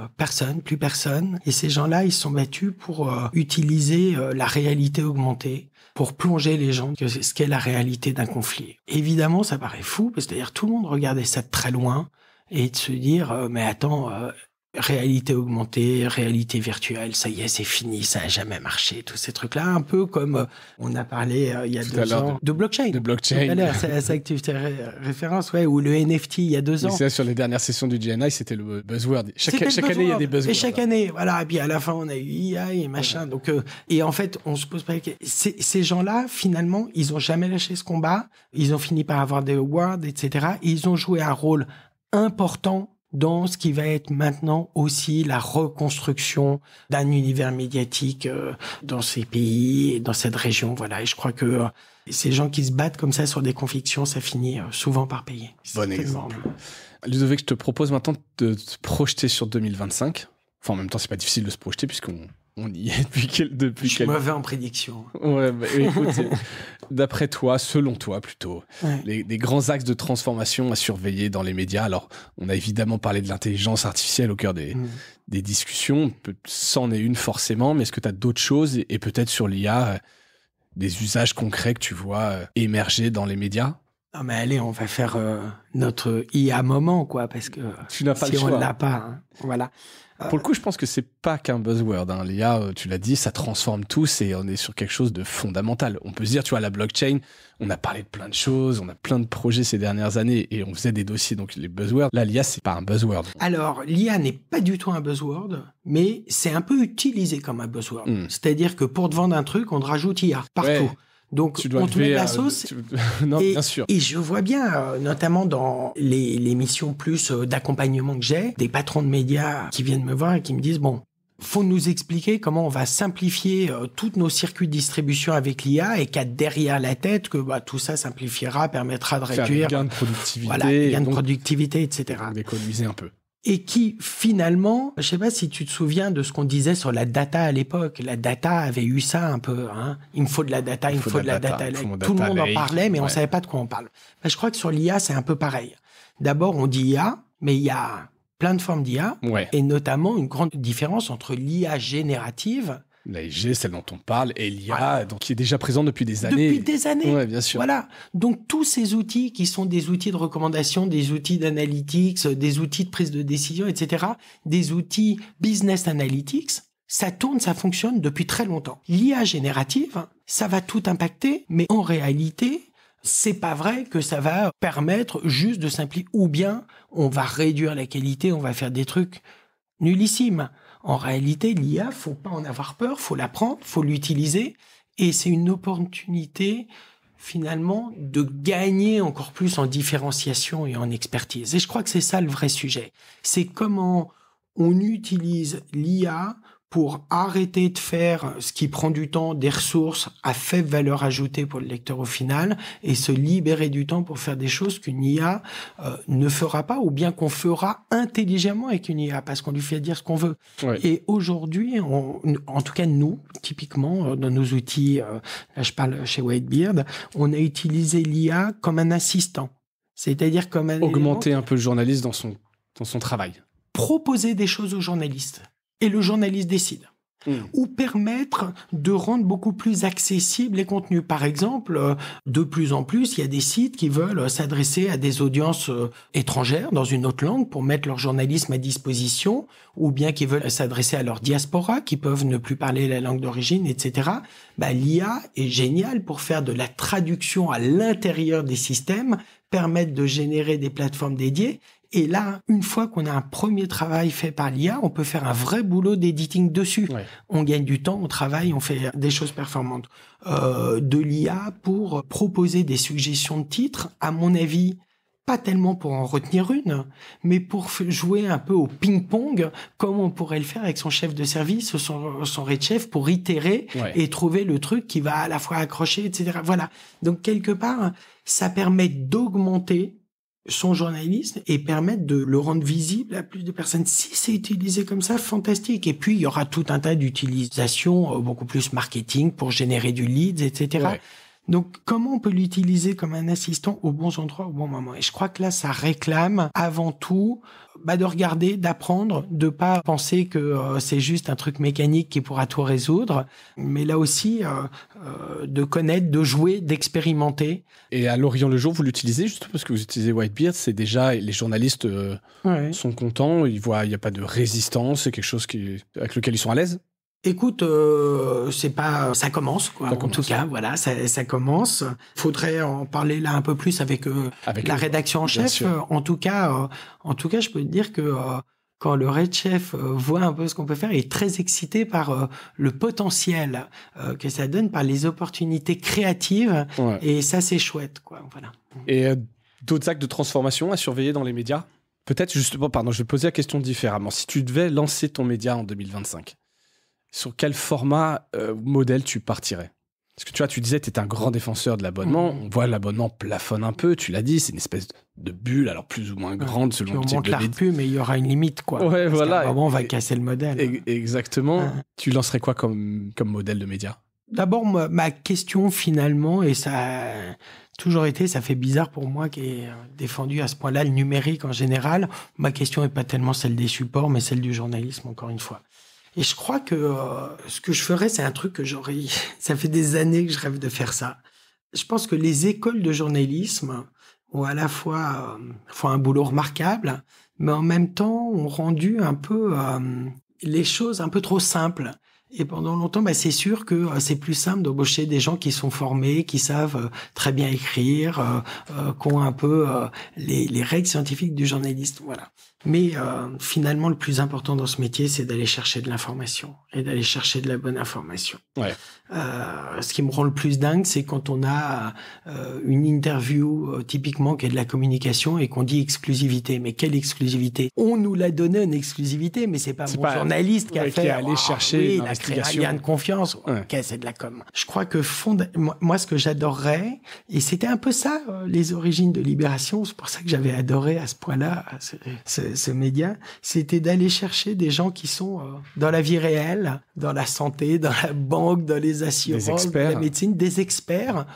B: plus personne. Et ces gens-là, ils se sont battus pour utiliser la réalité augmentée pour plonger les gens que ce qu'est la réalité d'un conflit. Évidemment, ça paraît fou, parce que d'ailleurs tout le monde regardait ça de très loin et de se dire mais attends, réalité augmentée, réalité virtuelle, ça y est, c'est fini, ça a jamais marché, tous ces trucs-là, un peu comme on a parlé il y a 2 ans de blockchain.
C: De blockchain.
B: C'est à ça que tu fais référence, ou le NFT il y a 2 ans.
C: C'est sur les dernières sessions du GNI, c'était le buzzword. Chaque année, il y a des buzzwords.
B: Et chaque année, voilà. Et puis à la fin, on a eu IA et machin. Donc, et en fait, on se pose pas. Ces gens-là, finalement, ils ont jamais lâché ce combat. Ils ont fini par avoir des awards, etc. Et ils ont joué un rôle important dans ce qui va être maintenant aussi la reconstruction d'un univers médiatique dans ces pays et dans cette région. Voilà. Et je crois que ces gens qui se battent comme ça sur des convictions, ça finit souvent par payer.
C: Bon exemple. Ludovic, je te propose maintenant de te projeter sur 2025. Enfin, en même temps, c'est pas difficile de se projeter puisqu'on y est depuis
B: Je suis mauvais en prédiction.
C: Ouais, écoute, d'après toi, selon toi plutôt, les grands axes de transformation à surveiller dans les médias. Alors, on a évidemment parlé de l'intelligence artificielle au cœur des discussions. C'en est une forcément, mais est-ce que tu as d'autres choses et peut-être sur l'IA, des usages concrets que tu vois émerger dans les médias?
B: Non mais allez, on va faire notre IA moment, quoi, parce que
C: tu n'as pas
B: si
C: le choix.
B: On l'a pas, voilà.
C: Pour le coup, je pense que c'est pas qu'un buzzword. L'IA, tu l'as dit, ça transforme tout et on est sur quelque chose de fondamental. On peut se dire, tu vois, la blockchain, on a parlé de plein de choses, on a plein de projets ces dernières années et on faisait des dossiers, donc les buzzwords. Là, l'IA, c'est pas un buzzword.
B: Alors, l'IA n'est pas du tout un buzzword, mais c'est un peu utilisé comme un buzzword. C'est-à-dire que pour te vendre un truc, on te rajoute IA partout. Ouais. Donc, on te met de la sauce.
C: Non, bien sûr.
B: Et je vois bien, notamment dans les missions plus d'accompagnement que j'ai, des patrons de médias qui viennent me voir et qui me disent, bon, faut nous expliquer comment on va simplifier tous nos circuits de distribution avec l'IA et qu'à derrière la tête que tout ça simplifiera, permettra de réduire.
C: Gain de productivité.
B: Voilà, gain de productivité, etc.
C: D'économiser un peu.
B: et qui, finalement, je sais pas si tu te souviens de ce qu'on disait sur la data à l'époque. La data avait eu ça un peu, hein. Il me faut de la data, il me faut de la data. Tout le monde en parlait, mais on savait pas de quoi on parle. Ben, je crois que sur l'IA, c'est un peu pareil. D'abord, on dit IA, mais il y a plein de formes d'IA, et notamment une grande différence entre l'IA générative.
C: L'AIG, celle dont on parle, et l'IA, donc qui est déjà présente depuis des années.
B: Depuis des années.
C: Ouais, bien sûr.
B: Voilà. Donc, tous ces outils qui sont des outils de recommandation, des outils d'analytics, des outils de prise de décision, etc., des outils business analytics, ça tourne, ça fonctionne depuis très longtemps. L'IA générative, ça va tout impacter, mais en réalité, c'est pas vrai que ça va permettre juste de simplifier, ou bien on va réduire la qualité, on va faire des trucs nullissimes. En réalité, l'IA, faut pas en avoir peur, faut l'apprendre, faut l'utiliser, et c'est une opportunité finalement de gagner encore plus en différenciation et en expertise. Et je crois que c'est ça le vrai sujet. C'est comment on utilise l'IA pour arrêter de faire ce qui prend du temps, des ressources à faible valeur ajoutée pour le lecteur au final, et se libérer du temps pour faire des choses qu'une IA ne fera pas, ou bien qu'on fera intelligemment avec une IA, parce qu'on lui fait dire ce qu'on veut. Ouais. Et aujourd'hui, en tout cas nous, typiquement, dans nos outils, là je parle chez Whitebeard, on a utilisé l'IA comme un assistant. C'est-à-dire comme un
C: augmenter un peu le journaliste dans son travail.
B: Proposer des choses aux journalistes. Et le journaliste décide. Ou permettre de rendre beaucoup plus accessibles les contenus. Par exemple, de plus en plus, il y a des sites qui veulent s'adresser à des audiences étrangères dans une autre langue pour mettre leur journalisme à disposition, ou bien qui veulent s'adresser à leur diaspora, qui peuvent ne plus parler la langue d'origine, etc. L'IA est géniale pour faire de la traduction à l'intérieur des systèmes, permettre de générer des plateformes dédiées. Et là, une fois qu'on a un premier travail fait par l'IA, on peut faire un vrai boulot d'editing dessus. Ouais. On gagne du temps, on travaille, on fait des choses performantes. De l'IA pour proposer des suggestions de titres, à mon avis, pas tellement pour en retenir une, mais pour jouer un peu au ping-pong, comme on pourrait le faire avec son chef de service ou son red chef, pour itérer et trouver le truc qui va à la fois accrocher, etc. Voilà. Donc, quelque part, ça permet d'augmenter son journalisme et permettre de le rendre visible à plus de personnes. Si c'est utilisé comme ça, fantastique. Et puis, il y aura tout un tas d'utilisations beaucoup plus marketing pour générer du leads, etc. Ouais. Donc, comment on peut l'utiliser comme un assistant aux bons endroits, au bon moment? Et je crois que là, ça réclame avant tout de regarder, d'apprendre, de pas penser que c'est juste un truc mécanique qui pourra tout résoudre, mais là aussi de connaître, de jouer, d'expérimenter.
C: Et à l'Orient le jour, vous l'utilisez juste parce que vous utilisez Whitebeard, c'est déjà les journalistes sont contents, ils voient il y a pas de résistance, c'est quelque chose avec lequel ils sont à l'aise.
B: Écoute, c'est pas, ça commence quoi. En tout cas, voilà, ça commence. Faudrait en parler là un peu plus avec la rédaction en chef. En tout cas, je peux te dire que quand le red chef voit un peu ce qu'on peut faire, il est très excité par le potentiel que ça donne, par les opportunités créatives. Ouais. Et ça, c'est chouette, quoi. Voilà.
C: Et d'autres actes de transformation à surveiller dans les médias? Peut-être justement, je vais poser la question différemment. Si tu devais lancer ton média en 2025. Sur quel format modèle tu partirais? Parce que tu disais que tu étais un grand défenseur de l'abonnement. On voit l'abonnement plafonne un peu, tu l'as dit, c'est une espèce de bulle, alors plus ou moins grande selon le type de
B: média. Mais il y aura une limite, quoi.
C: Ouais,
B: parce
C: voilà.
B: qu'à un moment, on va casser le modèle.
C: Exactement. Tu lancerais quoi comme modèle de média?
B: D'abord, ma question finalement, et ça a toujours été, ça fait bizarre pour moi qui ai défendu à ce point-là le numérique en général, ma question n'est pas tellement celle des supports, mais celle du journalisme, encore une fois. Et je crois que ce que je ferais, c'est un truc que ça fait des années que je rêve de faire ça. Je pense que les écoles de journalisme ont à la fois font un boulot remarquable, mais en même temps ont rendu un peu les choses un peu trop simples. Et pendant longtemps, c'est sûr que c'est plus simple d'embaucher des gens qui sont formés, qui savent très bien écrire, qui ont un peu les règles scientifiques du journaliste. Voilà. Mais finalement, le plus important dans ce métier, c'est d'aller chercher de l'information et d'aller chercher de la bonne information.
C: Ouais.
B: Ce qui me rend le plus dingue, c'est quand on a une interview typiquement qui est de la communication et qu'on dit exclusivité. Mais quelle exclusivité? On nous l'a donné une exclusivité, mais c'est pas mon journaliste qui a fait.
C: Qui est allé chercher
B: il a créé un lien de confiance. Ouais. Ok, c'est de la com. Je crois que moi, ce que j'adorerais, et c'était un peu ça les origines de Libération. C'est pour ça que j'avais adoré à ce point-là ce média, c'était d'aller chercher des gens qui sont dans la vie réelle, dans la santé, dans la banque, dans les assurances, dans la médecine, des experts.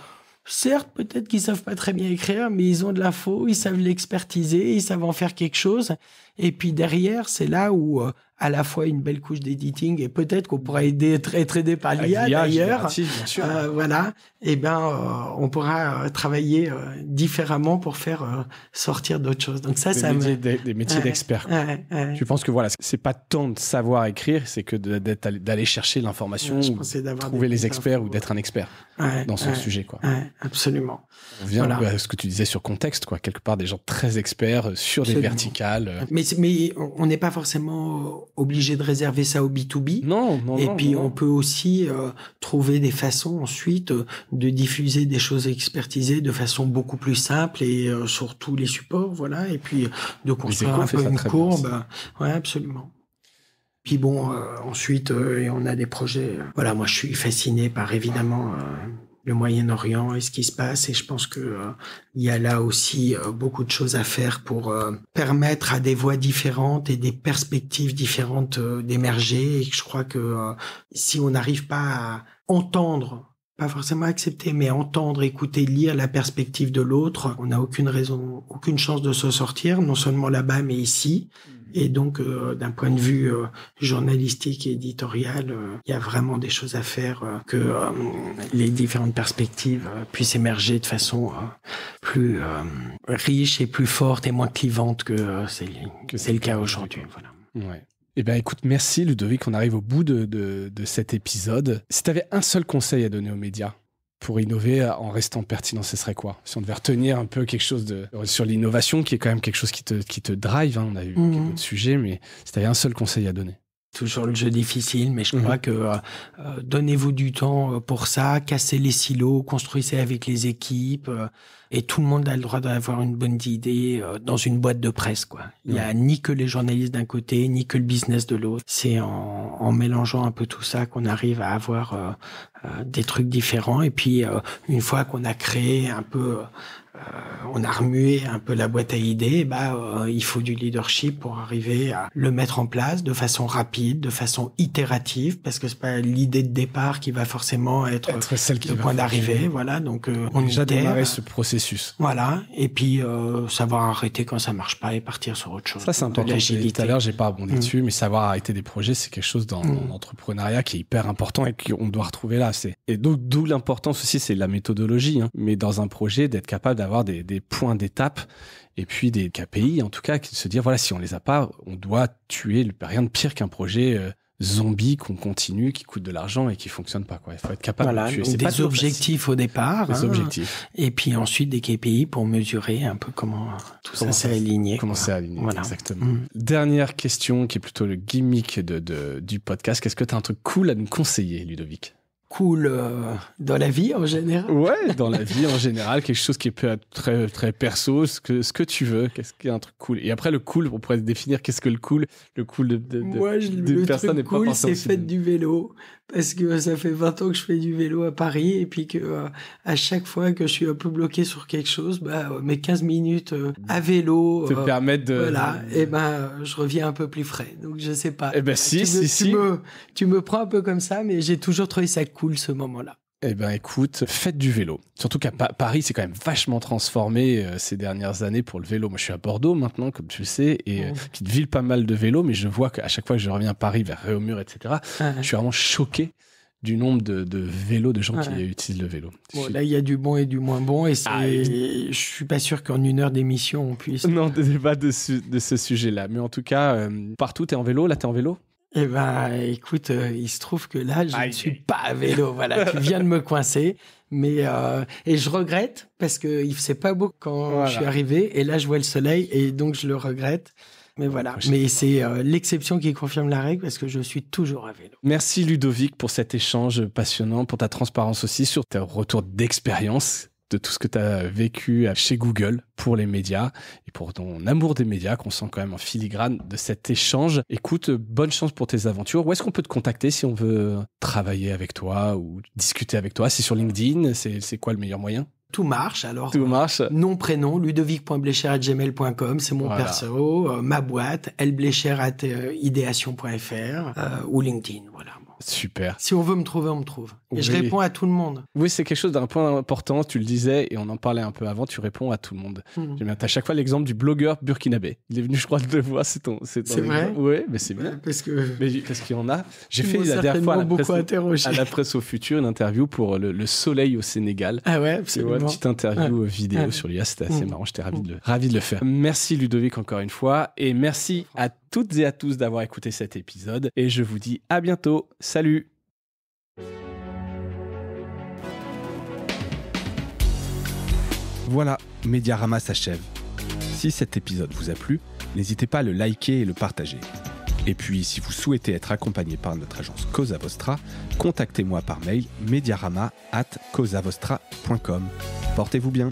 B: Certes, peut-être qu'ils savent pas très bien écrire, mais ils ont de l'info, ils savent l'expertiser, ils savent en faire quelque chose. Et puis derrière, c'est là où à la fois une belle couche d'editing et peut-être qu'on pourra être aidé par l'IA d'ailleurs.
C: Bien sûr.
B: Voilà. Et on pourra travailler différemment pour faire sortir d'autres choses. Donc ça,
C: des métiers d'experts. Tu penses que voilà, c'est pas tant de savoir écrire, c'est que d'aller chercher l'information, trouver les experts ou d'être un expert dans son sujet, quoi.
B: Absolument.
C: On vient à ce que tu disais sur contexte, quoi. Quelque part, des gens très experts sur des verticales.
B: Mais on n'est pas forcément obligé de réserver ça au B2B.
C: Non.
B: Et puis, on peut aussi trouver des façons ensuite de diffuser des choses expertisées de façon beaucoup plus simple et sur tous les supports, voilà. Et puis, de construire un peu une courbe. Ouais, absolument. Puis bon, ensuite, on a des projets. Voilà, moi, je suis fasciné par, évidemment, le Moyen-Orient et ce qui se passe. Et je pense que il y a là aussi beaucoup de choses à faire pour permettre à des voix différentes et des perspectives différentes d'émerger. Et je crois que si on n'arrive pas à entendre, pas forcément accepter, mais entendre, écouter, lire la perspective de l'autre, on n'a aucune raison, aucune chance de se sortir, non seulement là-bas, mais ici. Et donc, d'un point de vue journalistique et éditorial, il y a vraiment des choses à faire, que les différentes perspectives puissent émerger de façon plus riche et plus forte et moins clivante que c'est le cas aujourd'hui. Voilà.
C: Ouais. Eh bien, écoute, merci Ludovic, on arrive au bout de cet épisode. Si tu avais un seul conseil à donner aux médias pour innover en restant pertinent, ce serait quoi? Si on devait retenir un peu quelque chose sur l'innovation, qui est quand même quelque chose qui te drive, hein, on a eu d'autres sujets, mais si tu avais un seul conseil à donner.
B: Toujours le jeu difficile, mais je crois que donnez-vous du temps pour ça, cassez les silos, construisez avec les équipes, et tout le monde a le droit d'avoir une bonne idée dans une boîte de presse, quoi. Il y a ni que les journalistes d'un côté, ni que le business de l'autre. C'est en mélangeant un peu tout ça qu'on arrive à avoir des trucs différents. Et puis une fois qu'on a créé un peu on a remué un peu la boîte à idées, il faut du leadership pour arriver à le mettre en place de façon rapide, de façon itérative, parce que c'est pas l'idée de départ qui va forcément être
C: celle qui
B: le point d'arrivée. Voilà, donc
C: on déjà démarrer ce processus.
B: Voilà, et puis savoir arrêter quand ça marche pas et partir sur autre chose.
C: Ça c'est important. Tout à l'heure, j'ai pas abondé dessus, mais savoir arrêter des projets, c'est quelque chose dans l'entrepreneuriat qui est hyper important et qu'on doit retrouver là. Et donc d'où l'importance aussi, c'est la méthodologie, hein, mais dans un projet d'être capable d'avoir des points d'étape et puis des KPI en tout cas, qui se dire voilà, si on les a pas, on doit tuer. Rien de pire qu'un projet zombie qu'on continue, qui coûte de l'argent et qui fonctionne pas, quoi. Il faut être capable de tuer.
B: C'est des objectifs au départ,
C: des objectifs,
B: et puis ensuite des KPI pour mesurer un peu comment ça s'est aligné.
C: Comment c'est aligné, voilà. Exactement. Dernière question qui est plutôt le gimmick du podcast. Qu'est-ce que tu as un truc cool à nous conseiller, Ludovic?
B: Cool dans la vie en général.
C: Ouais, dans la vie en général, quelque chose qui peut être très très perso, ce que tu veux. Qu'est-ce qui est un truc cool? Et après le cool, on pourrait définir qu'est-ce que le cool
B: Moi, le
C: personne
B: truc cool, c'est faire du vélo, parce que ça fait 20 ans que je fais du vélo à Paris, et puis que à chaque fois que je suis un peu bloqué sur quelque chose, mes 15 minutes à vélo
C: te permettent de...
B: Voilà, et je reviens un peu plus frais. Donc je sais pas.
C: Eh ben si.
B: Tu me prends un peu comme ça, mais j'ai toujours trouvé ça cool ce moment-là.
C: Eh ben écoute, faites du vélo. Surtout qu'à Paris, c'est quand même vachement transformé ces dernières années pour le vélo. Moi, je suis à Bordeaux maintenant, comme tu le sais, et petite ville pas mal de vélos, mais je vois qu'à chaque fois que je reviens à Paris, vers Réaumur, etc., je suis vraiment choqué du nombre de vélos, de gens qui utilisent le vélo.
B: Bon, là, il y a du bon et du moins bon, et je suis pas sûr qu'en une heure d'émission, on puisse...
C: Non, débat de ce sujet-là. Mais en tout cas, partout, t'es en vélo? Là, t'es en vélo?
B: Eh ben, écoute, il se trouve que là, je ne suis pas à vélo. Voilà, tu viens de me coincer. Mais et je regrette parce que il faisait pas beau quand je suis arrivé. Et là, je vois le soleil et donc je le regrette. Mais voilà. Mais c'est l'exception qui confirme la règle parce que je suis toujours à vélo.
C: Merci Ludovic pour cet échange passionnant, pour ta transparence aussi sur tes retours d'expérience, de tout ce que tu as vécu chez Google pour les médias et pour ton amour des médias qu'on sent quand même en filigrane de cet échange. Écoute, bonne chance pour tes aventures. Où est-ce qu'on peut te contacter si on veut travailler avec toi ou discuter avec toi? C'est sur LinkedIn? C'est quoi le meilleur moyen?
B: Tout marche. Alors,
C: Tout marche.
B: Nom, prénom, ludovic.blecher@gmail.com, c'est mon perso. Ma boîte, lblecher@ideation.fr ou LinkedIn, voilà.
C: Super.
B: Si on veut me trouver, on me trouve. Et je réponds à tout le monde.
C: Oui, c'est quelque chose d'un point important, tu le disais, et on en parlait un peu avant, tu réponds à tout le monde. J'aime bien. T'as à chaque fois l'exemple du blogueur burkinabé. Il est venu, je crois, de le voir, c'est
B: vrai.
C: Oui, mais c'est bien.
B: Parce qu'il
C: y en a. J'ai fait la dernière fois à la presse au futur une interview pour le soleil au Sénégal.
B: Ah ouais, absolument.
C: Une petite interview vidéo sur l'IA, c'était assez marrant, j'étais ravi de le faire. Merci Ludovic encore une fois, et merci à toutes et à tous d'avoir écouté cet épisode, et je vous dis à bientôt. Salut! Voilà, Mediarama s'achève. Si cet épisode vous a plu, n'hésitez pas à le liker et le partager. Et puis, si vous souhaitez être accompagné par notre agence Cosa Vostra, contactez-moi par mail mediarama@cosavostra.com. Portez-vous bien.